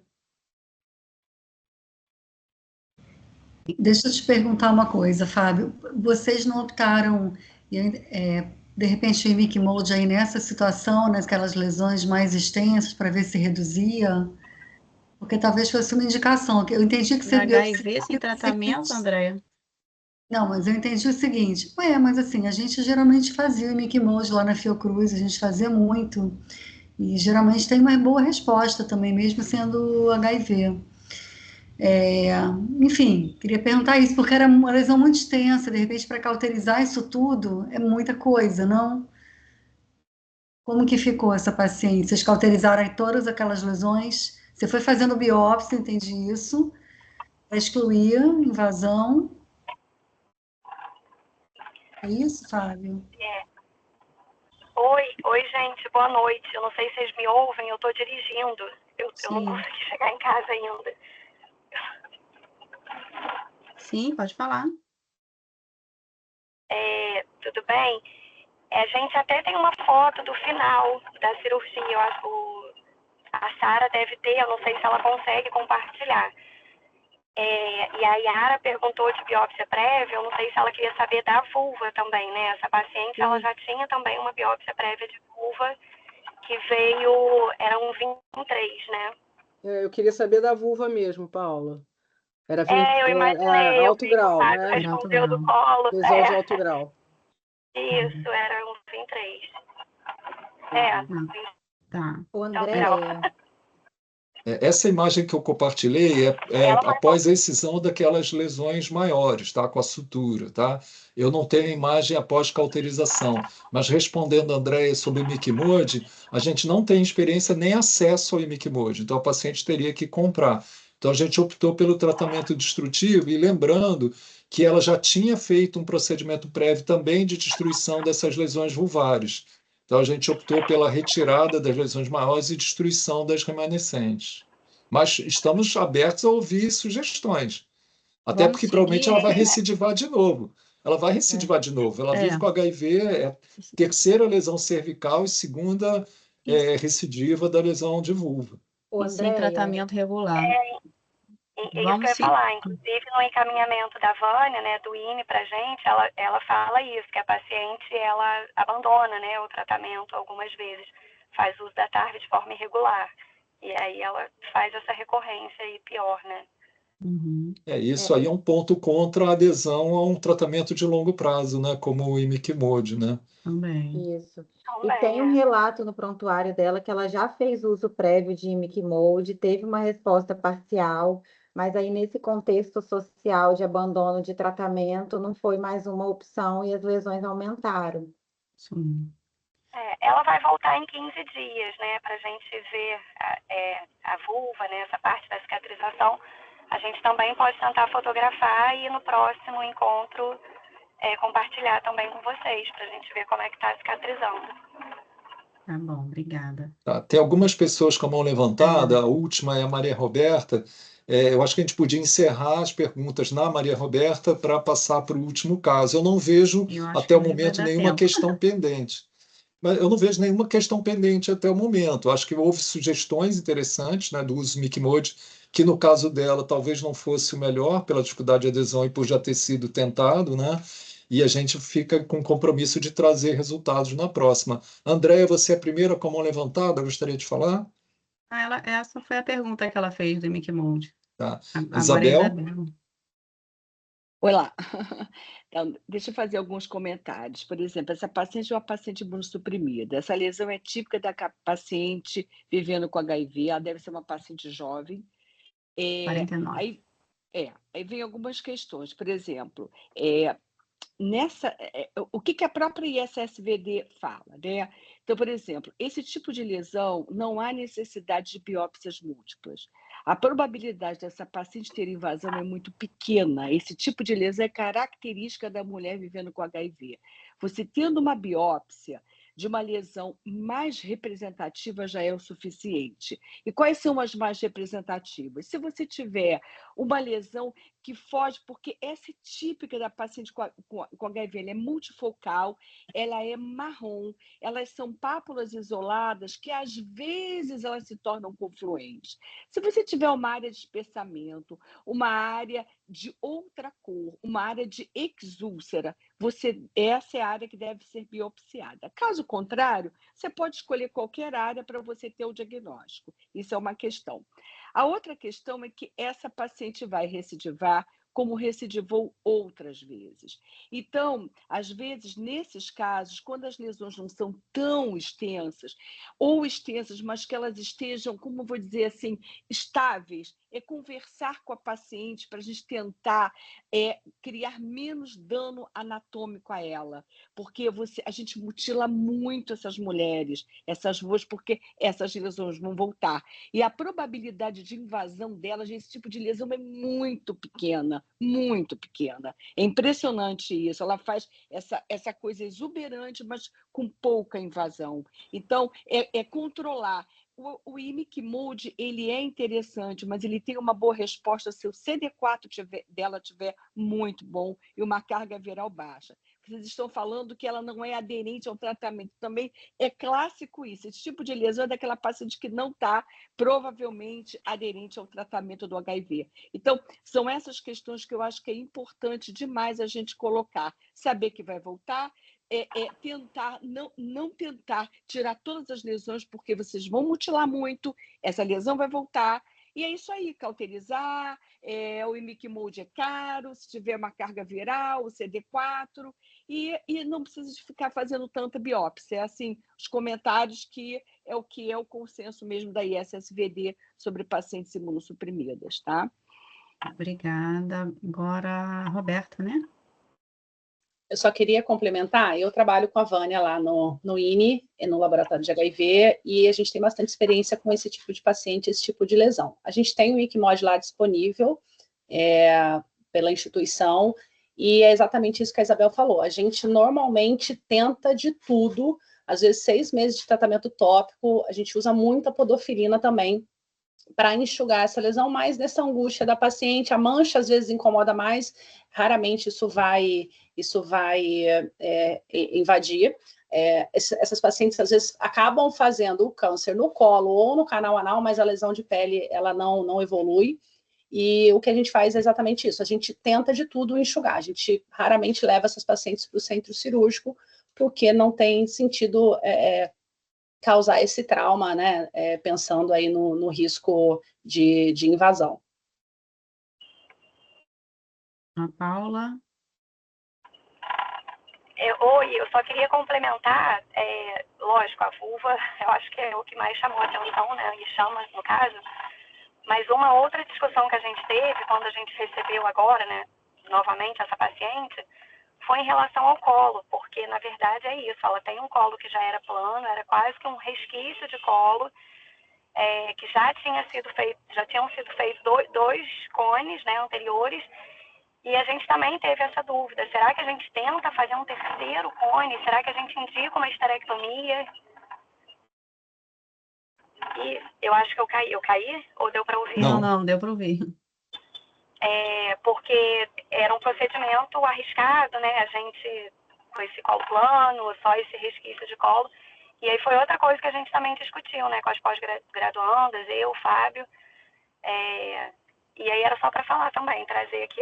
Deixa eu te perguntar uma coisa, Fábio. Vocês não optaram, de repente, o Imic Mode aí nessa situação, naquelas lesões mais extensas, para ver se reduzia? Porque talvez fosse uma indicação. Eu entendi que você... HIV sem tratamento, Andréia? Não, mas eu entendi o seguinte, mas assim, a gente geralmente fazia o Imic Mode lá na Fiocruz, a gente fazia muito, e geralmente tem uma boa resposta também, mesmo sendo HIV. Enfim, queria perguntar isso, porque era uma lesão muito extensa, de repente, para cauterizar isso tudo, é muita coisa, não? Como que ficou essa paciente? Vocês cauterizaram aí todas aquelas lesões? Você foi fazendo biópsia, entendi isso, para excluir invasão. É isso, Fábio? Oi, gente, boa noite. Eu não sei se vocês me ouvem, eu estou dirigindo. Eu não consegui chegar em casa ainda. Sim, pode falar. Tudo bem? A gente até tem uma foto do final da cirurgia. Eu acho a Sara deve ter, eu não sei se ela consegue compartilhar. E a Yara perguntou de biópsia prévia, eu não sei se ela queria saber da vulva também, né? Essa paciente, ela já tinha também uma biópsia prévia de vulva, que veio, era um 23, né? Eu queria saber da vulva mesmo, Paula. Era eu imaginei, alto grau, né? Respondeu do colo. Lesão de alto grau. Isso, era um 23. Tá. O André... Essa imagem que eu compartilhei é após a excisão daquelas lesões maiores, tá? Com a sutura, tá? Eu não tenho a imagem após cauterização, mas respondendo a Andréia sobre o Imic Mode, a gente não tem experiência nem acesso ao Imic Mode, então a paciente teria que comprar. Então a gente optou pelo tratamento destrutivo, e lembrando que ela já tinha feito um procedimento prévio também de destruição dessas lesões vulvares. Então, a gente optou pela retirada das lesões maiores e destruição das remanescentes. Mas estamos abertos a ouvir sugestões. Até porque provavelmente ela vai recidivar de novo. Ela vai recidivar de novo. Ela vive com HIV, terceira lesão cervical e segunda recidiva da lesão de vulva. E sem tratamento regular. Isso que eu ia falar, inclusive no encaminhamento da Vânia, né, do INE para a gente, ela fala isso, que a paciente, ela abandona, né, o tratamento algumas vezes, faz uso da TARV de forma irregular, e aí ela faz essa recorrência e pior, né. Isso aí é um ponto contra a adesão a um tratamento de longo prazo, né, como o Imic Mode, né. Também. Isso. E tem um relato no prontuário dela que ela já fez uso prévio de Imic Mode, teve uma resposta parcial, mas aí nesse contexto social de abandono de tratamento não foi mais uma opção e as lesões aumentaram. Sim. Ela vai voltar em 15 dias, né, para a gente ver a vulva, né, essa parte da cicatrização. A gente também pode tentar fotografar e no próximo encontro compartilhar também com vocês, para a gente ver como é que está cicatrizando. Tá bom, obrigada. Tá, tem algumas pessoas com a mão levantada, a última é a Maria Roberta. Eu acho que a gente podia encerrar as perguntas na Maria Roberta para passar para o último caso. Eu não vejo, Eu acho até que o nem vai momento, dar nenhuma tempo. questão pendente. Mas eu não vejo nenhuma questão pendente até o momento. Acho que houve sugestões interessantes, né, do uso Micmode, que no caso dela talvez não fosse o melhor pela dificuldade de adesão e por já ter sido tentado, né? E a gente fica com o compromisso de trazer resultados na próxima. Andréia, você é a primeira com a mão levantada, gostaria de falar? Essa foi a pergunta que ela fez do Micmode. Tá. Agora é Isabel? Isabel. Olá. Então, deixa eu fazer alguns comentários. Por exemplo, essa paciente é uma paciente imunossuprimida. Essa lesão é típica da paciente vivendo com HIV. Ela deve ser uma paciente jovem. 49. Aí vem algumas questões. Por exemplo, o que a própria ISSVD fala, né? Então, por exemplo, esse tipo de lesão não há necessidade de biópsias múltiplas. A probabilidade dessa paciente ter invasão é muito pequena. Esse tipo de lesão é característica da mulher vivendo com HIV. Você tendo uma biópsia de uma lesão mais representativa já é o suficiente. E quais são as mais representativas? Se você tiver uma lesão que foge, porque essa é típica da paciente com HIV, ela é multifocal, ela é marrom, elas são pápulas isoladas que às vezes elas se tornam confluentes. Se você tiver uma área de espessamento, uma área de outra cor, uma área de exúlcera, essa é a área que deve ser biopsiada. Caso contrário, você pode escolher qualquer área para você ter o diagnóstico. Isso é uma questão. A outra questão é que essa paciente vai recidivar como recidivou outras vezes. Então, às vezes, nesses casos, quando as lesões não são tão extensas, ou extensas, mas que elas estejam, como vou dizer assim, estáveis, é conversar com a paciente para a gente tentar criar menos dano anatômico a ela, porque a gente mutila muito essas mulheres, essas ruas, porque essas lesões vão voltar. E a probabilidade de invasão delas, esse tipo de lesão, é muito pequena, muito pequena. É impressionante isso. Ela faz essa coisa exuberante, mas com pouca invasão. Então, é controlar. O Imicmode, ele é interessante, mas ele tem uma boa resposta se o CD4 dela tiver muito bom e uma carga viral baixa. Vocês estão falando que ela não é aderente ao tratamento. Também é clássico isso. Esse tipo de lesão é daquela paciente que não está provavelmente aderente ao tratamento do HIV. Então, são essas questões que eu acho que é importante demais a gente colocar. Saber que vai voltar, tentar, não tentar tirar todas as lesões, porque vocês vão mutilar muito, essa lesão vai voltar. E é isso aí, cauterizar, o Imicmode é caro, se tiver uma carga viral, o CD4, e não precisa de ficar fazendo tanta biópsia. É assim, os comentários que é o consenso mesmo da ISSVD sobre pacientes imunossuprimidas, tá? Obrigada. Agora, a Roberta, né? Eu só queria complementar, eu trabalho com a Vânia lá no INE, no laboratório de HIV, e a gente tem bastante experiência com esse tipo de paciente, esse tipo de lesão. A gente tem o ICMOD lá disponível pela instituição, e é exatamente isso que a Isabel falou. A gente normalmente tenta de tudo, às vezes 6 meses de tratamento tópico, a gente usa muita podofilina também, para enxugar essa lesão, mas nessa angústia da paciente, a mancha às vezes incomoda mais, raramente isso vai invadir. Essas pacientes às vezes acabam fazendo o câncer no colo ou no canal anal, mas a lesão de pele ela não evolui. E o que a gente faz é exatamente isso, a gente tenta de tudo enxugar, a gente raramente leva essas pacientes para o centro cirúrgico, porque não tem sentido causar esse trauma, né, pensando aí no risco de invasão. A Paula. Oi, eu só queria complementar, lógico, a vulva, eu acho que é o que mais chamou a atenção, né, e chama, no caso, mas uma outra discussão que a gente teve quando a gente recebeu agora, né, novamente essa paciente, foi em relação ao colo, porque na verdade é isso, ela tem um colo que já era plano, era quase que um resquício de colo, que já tinham sido feitos 2 cones, né, anteriores, E a gente também teve essa dúvida, será que a gente tenta fazer um terceiro cone? Será que a gente indica uma esterectomia? E eu acho que eu caí ou deu para ouvir? Não, deu para ouvir. Porque era um procedimento arriscado, né? A gente, com esse colo plano, só esse resquício de colo. E aí foi outra coisa que a gente também discutiu, né? Com as pós-graduandas, eu, o Fábio. E aí era só para falar também, trazer aqui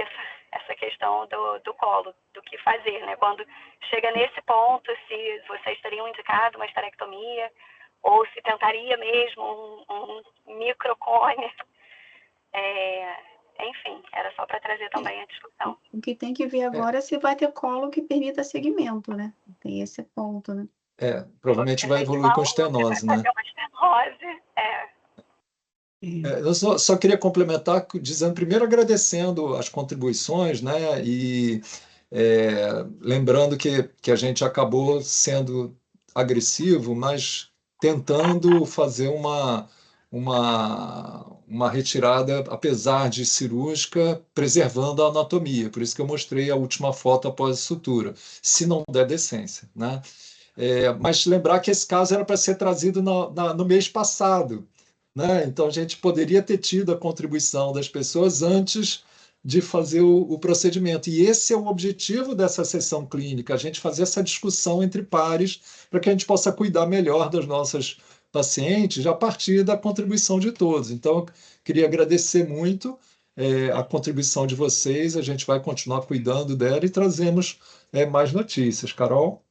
essa questão do colo, do que fazer, né? Quando chega nesse ponto, se vocês teriam indicado uma esterectomia, ou se tentaria mesmo um microcone. Enfim, era só para trazer também a discussão. O que tem que ver agora é se vai ter colo que permita segmento, né? Tem esse ponto, né? Provavelmente vai evoluir com estenose, né? Fazer uma estenose, Eu só queria complementar dizendo, primeiro agradecendo as contribuições, né? E lembrando que a gente acabou sendo agressivo, mas tentando fazer uma retirada, apesar de cirúrgica, preservando a anatomia. Por isso que eu mostrei a última foto após a sutura, se não der decência, né? Mas lembrar que esse caso era para ser trazido no mês passado, né? Então a gente poderia ter tido a contribuição das pessoas antes de fazer o procedimento. E esse é o objetivo dessa sessão clínica, a gente fazer essa discussão entre pares para que a gente possa cuidar melhor das nossas pacientes a partir da contribuição de todos. Então, eu queria agradecer muito a contribuição de vocês, a gente vai continuar cuidando dela e trazemos mais notícias. Carol?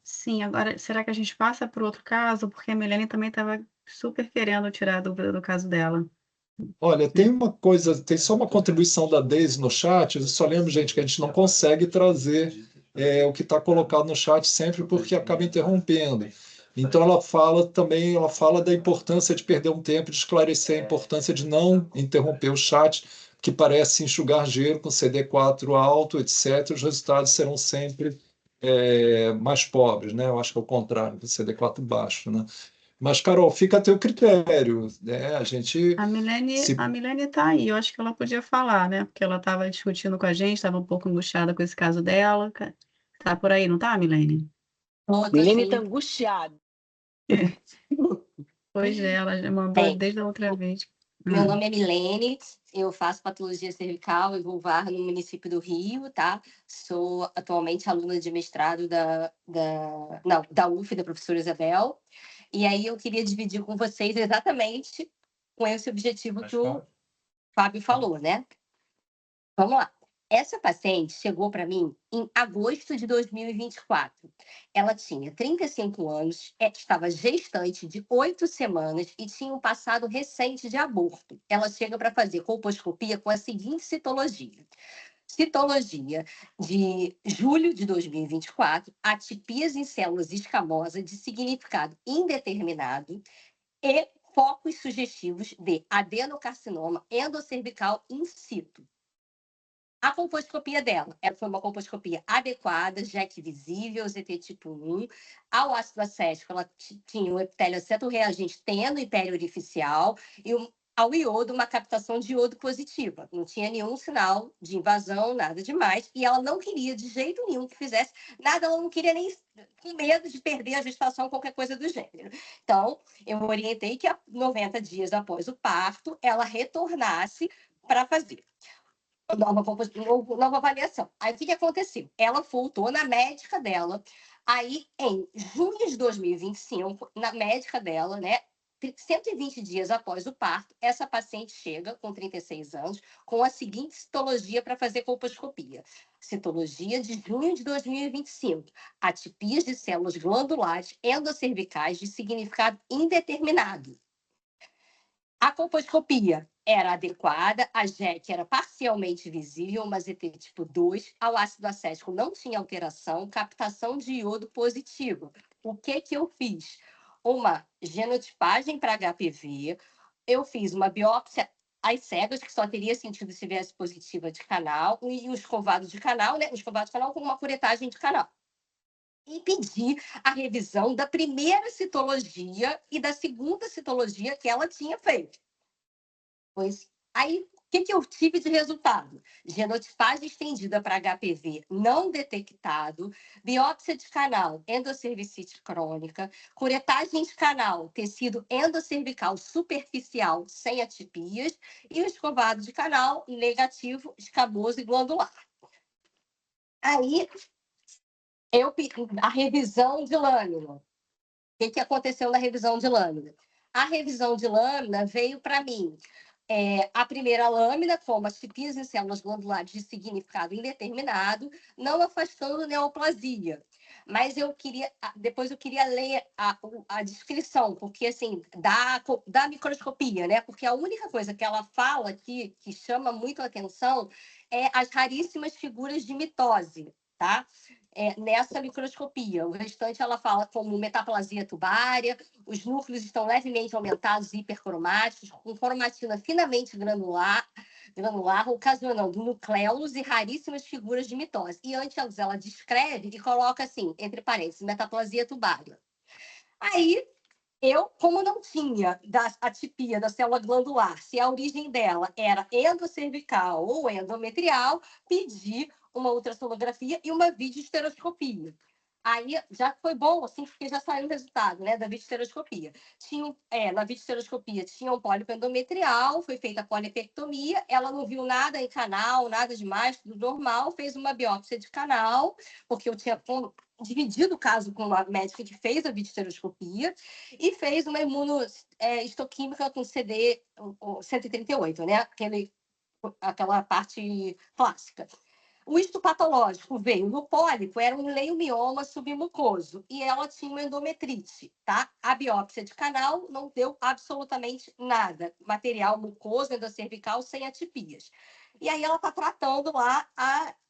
Sim, agora, será que a gente passa para outro caso? Porque a Milene também estava super querendo tirar a dúvida do caso dela. Olha, tem só uma contribuição da Deise no chat. Eu só lembro, gente, que a gente não consegue trazer o que está colocado no chat sempre porque acaba interrompendo. Então ela fala da importância de perder um tempo, de esclarecer a importância de não interromper o chat, que parece enxugar gelo com CD4 alto, etc. Os resultados serão sempre mais pobres, né? Eu acho que é o contrário, do CD4 baixo, né? Mas, Carol, fica a teu critério, né? A Milene está aí, eu acho que ela podia falar, né? Porque ela estava discutindo com a gente, estava um pouco angustiada com esse caso dela. Tá por aí, não tá, Milene? Milene está angustiada. Pois é, ela já mandou desde a outra vez. Meu nome é Milene, eu faço patologia cervical e vulvar no município do Rio, tá? Sou atualmente aluna de mestrado da UF, da professora Isabel. E aí eu queria dividir com vocês exatamente com esse objetivo que o Fábio falou, né? Vamos lá. Essa paciente chegou para mim em agosto de 2024. Ela tinha 35 anos, estava gestante de 8 semanas e tinha um passado recente de aborto. Ela chega para fazer colposcopia com a seguinte citologia. Citologia de julho de 2024, atipias em células escamosas de significado indeterminado e focos sugestivos de adenocarcinoma endocervical in situ. A colposcopia dela foi uma colposcopia adequada, JEC visível, ZT tipo 1. Ao ácido acético, ela tinha um epitélio cetorreagente tênue e periorificial e ao iodo, uma captação de iodo positiva. Não tinha nenhum sinal de invasão, nada demais. E ela não queria de jeito nenhum que fizesse nada, ela não queria nem com medo de perder a gestação, qualquer coisa do gênero. Então, eu orientei que 90 dias após o parto, ela retornasse para fazer nova avaliação. Aí, o que aconteceu? Ela voltou na médica dela. Aí, em junho de 2025, na médica dela, né, 120 dias após o parto, essa paciente chega com 36 anos com a seguinte citologia para fazer colposcopia. Citologia de junho de 2025. Atipias de células glandulares endocervicais de significado indeterminado. A colposcopia era adequada, a JEC era parcialmente visível, uma ZT tipo 2, ao ácido acético não tinha alteração, captação de iodo positivo. O que eu fiz? Uma genotipagem para HPV, eu fiz uma biópsia às cegas, que só teria sentido se tivesse positiva de canal, e um escovado de canal, né? Um escovado de canal com uma curetagem de canal. E pedi a revisão da primeira citologia e da segunda citologia que ela tinha feito. Pois aí que eu tive de resultado? Genotipagem estendida para HPV não detectado, biópsia de canal, endocervicite crônica, curetagem de canal, tecido endocervical superficial sem atipias e o escovado de canal negativo, escamoso e glandular. Aí, a revisão de lâmina. O que aconteceu na revisão de lâmina? A revisão de lâmina veio para mim a primeira lâmina, como as atipias em células glandulares de significado indeterminado, não afastando neoplasia. Mas depois eu queria ler a descrição, porque assim, da microscopia, né? Porque a única coisa que ela fala aqui, que chama muito a atenção, é as raríssimas figuras de mitose, tá? Nessa microscopia. O restante ela fala como metaplasia tubária, os núcleos estão levemente aumentados e hipercromáticos, com cromatina finamente granular, ocasionando nucleolos e raríssimas figuras de mitose. E antes ela descreve e coloca assim, entre parênteses, metaplasia tubária. Aí, como não tinha da atipia da célula glandular, se a origem dela era endocervical ou endometrial, pedi uma ultrassonografia e uma videoestereoscopia. Aí já foi bom, assim, porque já saiu o resultado, né, da videoestereoscopia. Na videoestereoscopia tinha um pólipo endometrial, foi feita a polipectomia, ela não viu nada em canal, nada demais, tudo normal, fez uma biópsia de canal, porque eu tinha dividido o caso com uma médica que fez a videoestereoscopia e fez uma imunohistoquímica com CD 138, né, aquela parte clássica. O histopatológico veio no pólipo, era um leiomioma submucoso, e ela tinha uma endometrite, tá? A biópsia de canal não deu absolutamente nada. Material mucoso, endocervical, sem atipias. E aí ela está tratando lá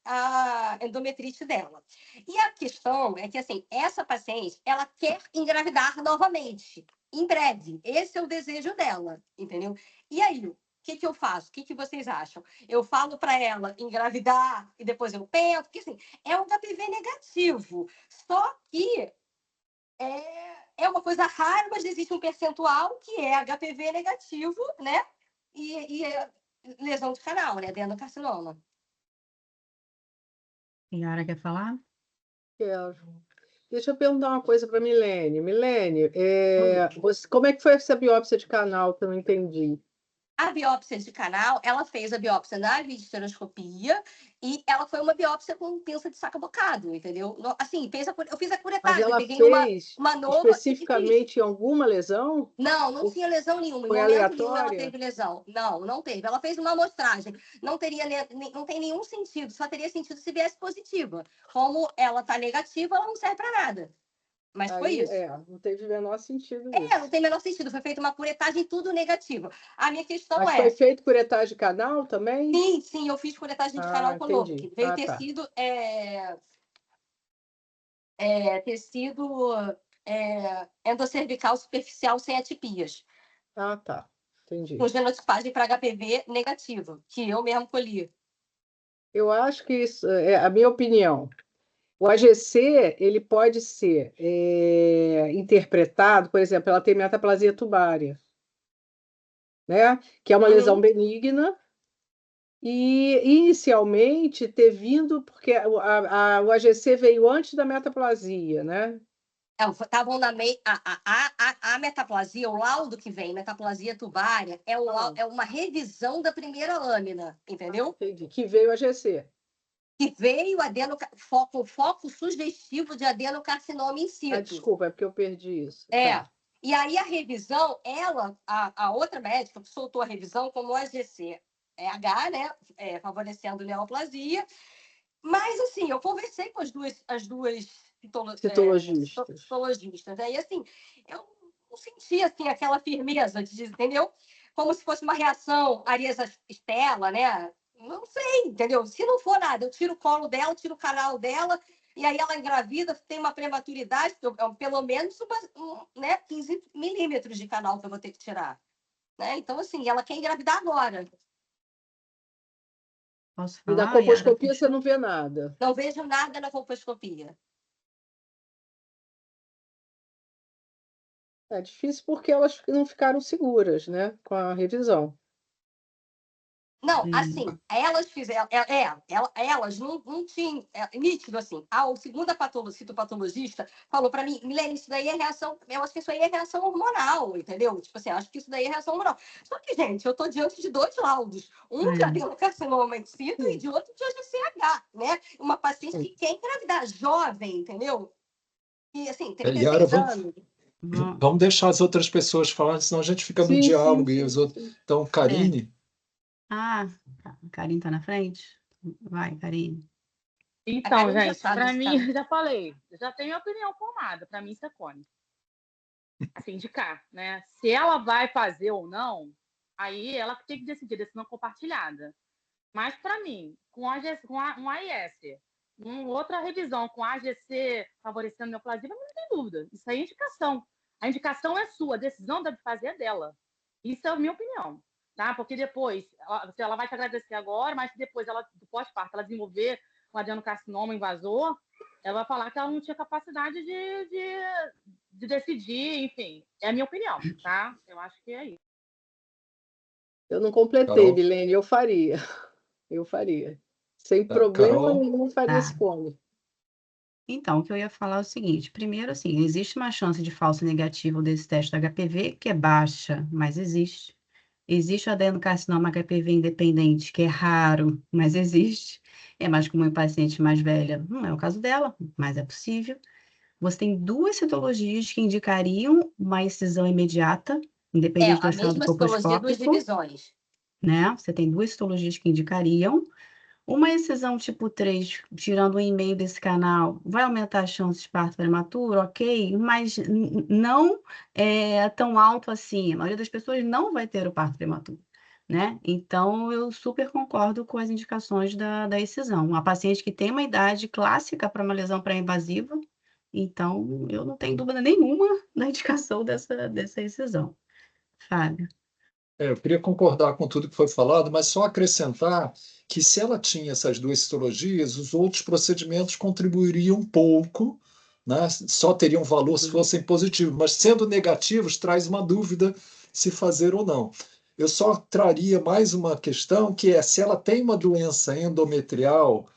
a endometrite dela. E a questão é que, assim, essa paciente, ela quer engravidar novamente, em breve. Esse é o desejo dela, entendeu? E aí, o que eu faço? O que vocês acham? Eu falo para ela engravidar e depois eu penso, porque assim, é um HPV negativo. Só que é uma coisa rara, mas existe um percentual que é HPV negativo, né? E lesão de canal, né? Adenocarcinoma. Yara quer falar? Quero. Deixa eu perguntar uma coisa para Milene. Milene, como é que foi essa biópsia de canal que eu não entendi? A biópsia de canal, ela fez a biópsia na videoestereoscopia e ela foi uma biópsia com pinça de saca-bocado, entendeu? Assim, eu fiz a Mas curetagem, ela peguei fez uma nova especificamente alguma lesão? Não tinha lesão nenhuma. Em Foi momento nenhum ela aleatória? teve lesão. Não teve. Ela fez uma amostragem. Não tem nenhum sentido. Só teria sentido se viesse positiva. Como ela está negativa, ela não serve para nada. Mas foi Aí, isso. não teve o menor sentido não isso. tem o menor sentido. Foi feita uma curetagem tudo negativo. A minha questão Mas foi feito curetagem de canal também? Sim, eu fiz curetagem de canal entendi. conosco. Veio Tá. tecido endocervical superficial sem atipias. Tá. Entendi. Com genotipagem para HPV negativa, que eu mesmo colhi. Eu acho que isso é a minha opinião. O AGC, ele pode ser interpretado, por exemplo, ela tem metaplasia tubária, né? Que é uma lesão benigna, e inicialmente ter vindo, porque o AGC veio antes da metaplasia, né? Estavam a metaplasia, o laudo que vem, metaplasia tubária, é uma revisão da primeira lâmina, entendeu? Entendi. Que veio AGC. Que veio foco sugestivo de adenocarcinoma in situ. Desculpa, é porque eu perdi isso. Tá. E aí a revisão, a outra médica soltou a revisão como AGC-H, né? Favorecendo neoplasia. Mas, assim, eu conversei com as duas citologistas. Aí, assim, eu não senti, assim, aquela firmeza, entendeu? Como se fosse uma reação Arias-Stella, né? Não sei, entendeu? Se não for nada, eu tiro o colo dela, tiro o canal dela, e aí ela engravida, tem uma prematuridade, pelo menos 15 milímetros de canal que eu vou ter que tirar. Né? Então, assim, ela quer engravidar agora. Posso falar? E na colposcopia você não vê nada? Não vejo nada na colposcopia. É difícil porque elas não ficaram seguras, né, com a revisão. Não, Sim. assim, elas fizeram. Elas não tinham. É nítido, assim. O segundo citopatologista falou para mim, Milene, isso daí é reação. Eu acho que isso aí é reação hormonal, entendeu? Tipo assim, acho que isso daí é reação hormonal. Só que, gente, eu tô diante de 2 laudos. Um de adenocarcinoma in situ e de outro de AGCH, né? Uma paciente que quer engravidar jovem, entendeu? E, assim, Yara, 36 anos. vamos deixar as outras pessoas falarem, senão a gente fica no Sim, diálogo e sim, os outros. Então, Karine, Ah, a Karine tá na frente? Vai, Karine. Então, Karine já gente, sabe, para já mim, sabe. eu já falei, eu já tenho opinião formada. Para mim, isso é cone. Assim, de cá, né? Se ela vai fazer ou não, aí ela tem que decidir, decisão compartilhada. Mas, para mim, com um AIS, outra revisão com a AGC favorecendo neoplasia, não tem dúvida. Isso aí é indicação. A indicação é sua, a decisão deve fazer é dela. Isso é a minha opinião. Tá? Porque depois, ela vai te agradecer agora, mas se depois, do pós-parto, ela desenvolver um adenocarcinoma invasor, ela vai falar que ela não tinha capacidade de decidir, enfim. É a minha opinião, tá? Eu acho que é isso. Eu não completei, Carol. Milene, eu faria. Eu faria. Sem Tá, problema Carol. nenhum, faria Tá. esse cone. Então, o que eu ia falar é o seguinte: primeiro, assim, existe uma chance de falso negativo desse teste da HPV, que é baixa, mas existe. Existe o adenocarcinoma HPV independente, que é raro, mas existe. É mais comum em paciente mais velha. Não é o caso dela, mas é possível. Você tem 2 citologias que indicariam uma excisão imediata, independente do A estado mesma citologia, 2 corpuscópico, divisões. né? Você tem 2 citologias que indicariam. Uma excisão tipo 3, tirando 1,5 desse canal, vai aumentar as chances de parto prematuro, ok, mas não é tão alto assim. A maioria das pessoas não vai ter o parto prematuro, né? Então, eu super concordo com as indicações da excisão. Uma paciente que tem uma idade clássica para uma lesão pré-invasiva, então eu não tenho dúvida nenhuma da indicação dessa excisão. Fábio. Eu queria concordar com tudo que foi falado, mas só acrescentar que se ela tinha essas 2 citologias, os outros procedimentos contribuiriam um pouco, né? Só teriam valor se fossem positivos, mas sendo negativos, traz uma dúvida se fazer ou não. Eu só traria mais uma questão, que é se ela tem uma doença endometrial,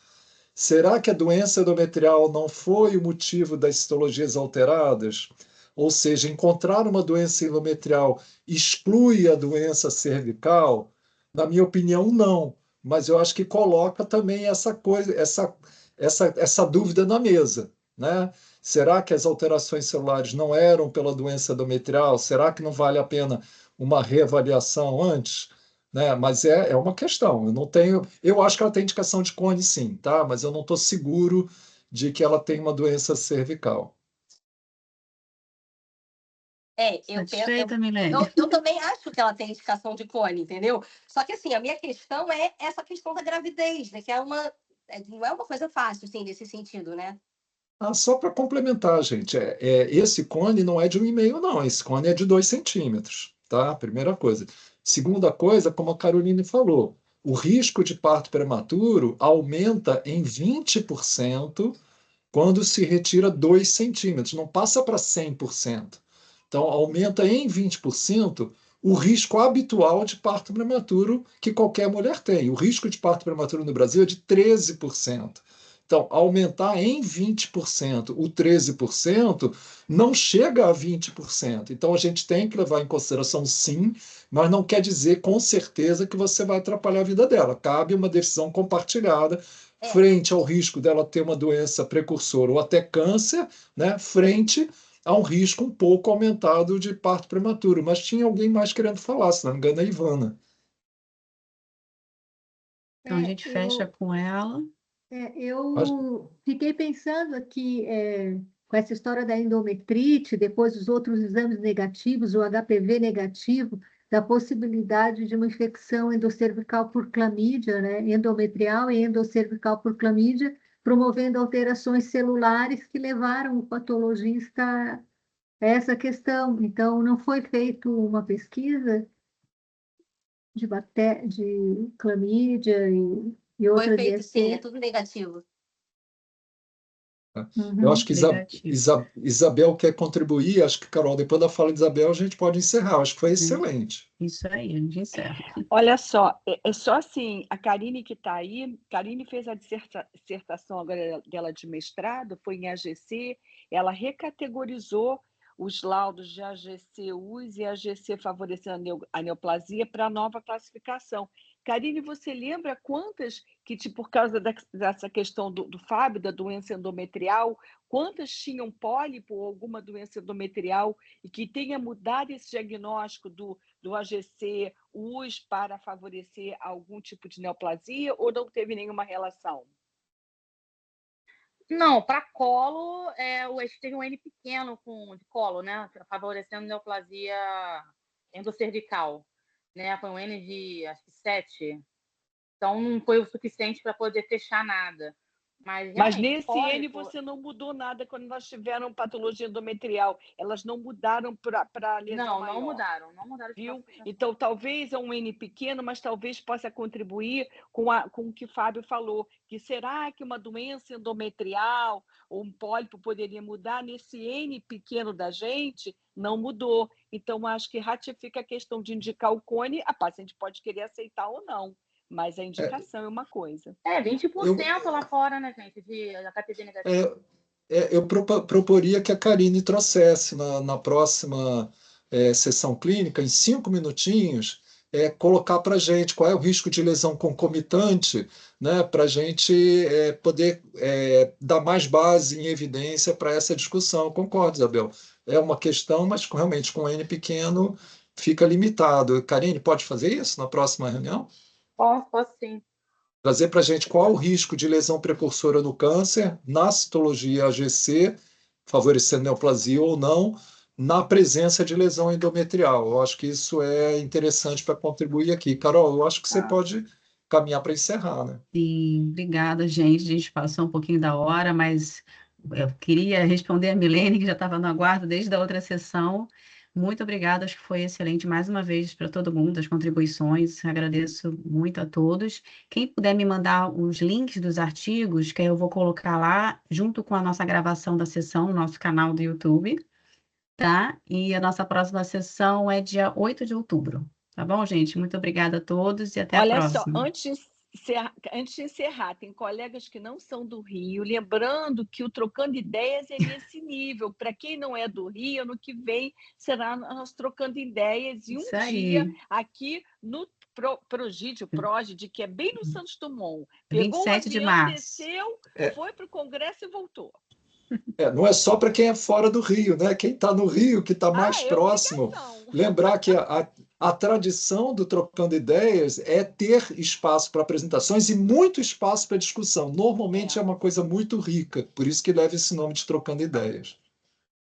será que a doença endometrial não foi o motivo das citologias alteradas? Ou seja, encontrar uma doença endometrial exclui a doença cervical? Na minha opinião, não. Mas eu acho que coloca também essa coisa, essa dúvida na mesa, né? Será que as alterações celulares não eram pela doença endometrial? Será que não vale a pena uma reavaliação antes? Né? Mas é uma questão. Eu não tenho. Eu acho que ela tem indicação de cone, sim, tá? Mas eu não estou seguro de que ela tem uma doença cervical. Satisfeita, Milene? Eu também acho que ela tem indicação de cone, entendeu? Só que assim, a minha questão é essa questão da gravidez, né? Que não é uma coisa fácil, assim, nesse sentido, né? Só para complementar, gente, esse cone não é de 1,5, não. Esse cone é de 2 centímetros, tá? Primeira coisa. Segunda coisa, como a Caroline falou, o risco de parto prematuro aumenta em 20% quando se retira 2 centímetros, não passa para 100%. Então, aumenta em 20% o risco habitual de parto prematuro que qualquer mulher tem. O risco de parto prematuro no Brasil é de 13%. Então, aumentar em 20% o 13% não chega a 20%. Então, a gente tem que levar em consideração, sim, mas não quer dizer com certeza que você vai atrapalhar a vida dela. Cabe uma decisão compartilhada frente ao risco dela ter uma doença precursora ou até câncer, né, frente a um risco um pouco aumentado de parto prematuro. Mas tinha alguém mais querendo falar, se não me engano, a Ivana. Então, a gente fecha com ela. Eu fiquei pensando aqui com essa história da endometrite, depois os outros exames negativos, o HPV negativo, da possibilidade de uma infecção endocervical por clamídia, né? Endometrial e endocervical por clamídia, promovendo alterações celulares que levaram o patologista a essa questão. Então, não foi feita uma pesquisa de clamídia e Foi outras feito, sim, é IST. tudo negativo. Eu acho que negativo. Isabel quer contribuir, acho que, Carol, depois da fala de Isabel, a gente pode encerrar. Acho que foi excelente. Isso aí, a gente encerra. Olha só, é só assim, a Karine que está aí, Karine fez a dissertação agora dela de mestrado, foi em AGC, ela recategorizou os laudos de AGC-US e AGC favorecendo a neoplasia para a nova classificação. Karine, você lembra quantas que, por causa dessa questão do Fábio, da doença endometrial, quantas tinham pólipo ou alguma doença endometrial e que tenha mudado esse diagnóstico do AGC, US, para favorecer algum tipo de neoplasia, ou não teve nenhuma relação? Não, para colo, teve um N pequeno de colo, né? Favorecendo neoplasia endocervical, né? Foi um N de, acho que 7. Então, não foi o suficiente para poder fechar nada. Mas nesse N você não mudou nada quando elas tiveram patologia endometrial. Elas não mudaram para lesão maior. Não mudaram. Viu? Então, talvez é um N pequeno, mas talvez possa contribuir com o que o Fábio falou, que será que uma doença endometrial ou um pólipo poderia mudar? Nesse N pequeno da gente, não mudou. Então, acho que ratifica a questão de indicar o cone, a paciente pode querer aceitar ou não. Mas a indicação é uma coisa. 20% lá fora, né, gente, de HPV negativo. Eu proporia que a Karine trouxesse na próxima sessão clínica, em 5 minutinhos, colocar para a gente qual é o risco de lesão concomitante, né, para a gente poder dar mais base em evidência para essa discussão. Concordo, Isabel. É uma questão, mas realmente com N pequeno fica limitado. Karine, pode fazer isso na próxima reunião? Posso sim. Trazer para a gente qual o risco de lesão precursora no câncer, na citologia AGC, favorecendo neoplasia ou não, na presença de lesão endometrial. Eu acho que isso é interessante para contribuir aqui. Carol, eu acho que você pode caminhar para encerrar, né? Sim, obrigada, gente. A gente passou um pouquinho da hora, mas eu queria responder a Milene, que já estava no aguardo desde a outra sessão. Muito obrigada, acho que foi excelente mais uma vez para todo mundo, as contribuições. Agradeço muito a todos. Quem puder me mandar os links dos artigos, que eu vou colocar lá, junto com a nossa gravação da sessão, no nosso canal do YouTube, tá? E a nossa próxima sessão é dia 8 de outubro. Tá bom, gente? Muito obrigada a todos e até a próxima. Olha só, antes de encerrar, tem colegas que não são do Rio, lembrando que o Trocando Ideias é nesse nível. Para quem não é do Rio, ano que vem será nós trocando ideias e Isso um aí. dia aqui no Prógide, que é bem no Santos Dumont. Pegou 27 de avião, março. desceu, foi para o Congresso e voltou. Não é só para quem é fora do Rio, né? Quem está no Rio, que está mais próximo. Lembrar que a tradição do Trocando Ideias é ter espaço para apresentações e muito espaço para discussão. Normalmente é uma coisa muito rica, por isso que leva esse nome de Trocando Ideias.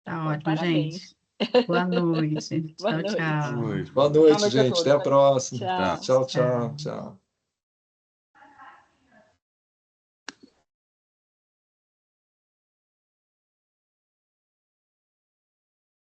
Tá ótimo, Parabéns. gente. Boa noite. Boa tchau, noite. tchau. Boa noite, noite a gente. todos. Até a próxima. Tchau. Tchau.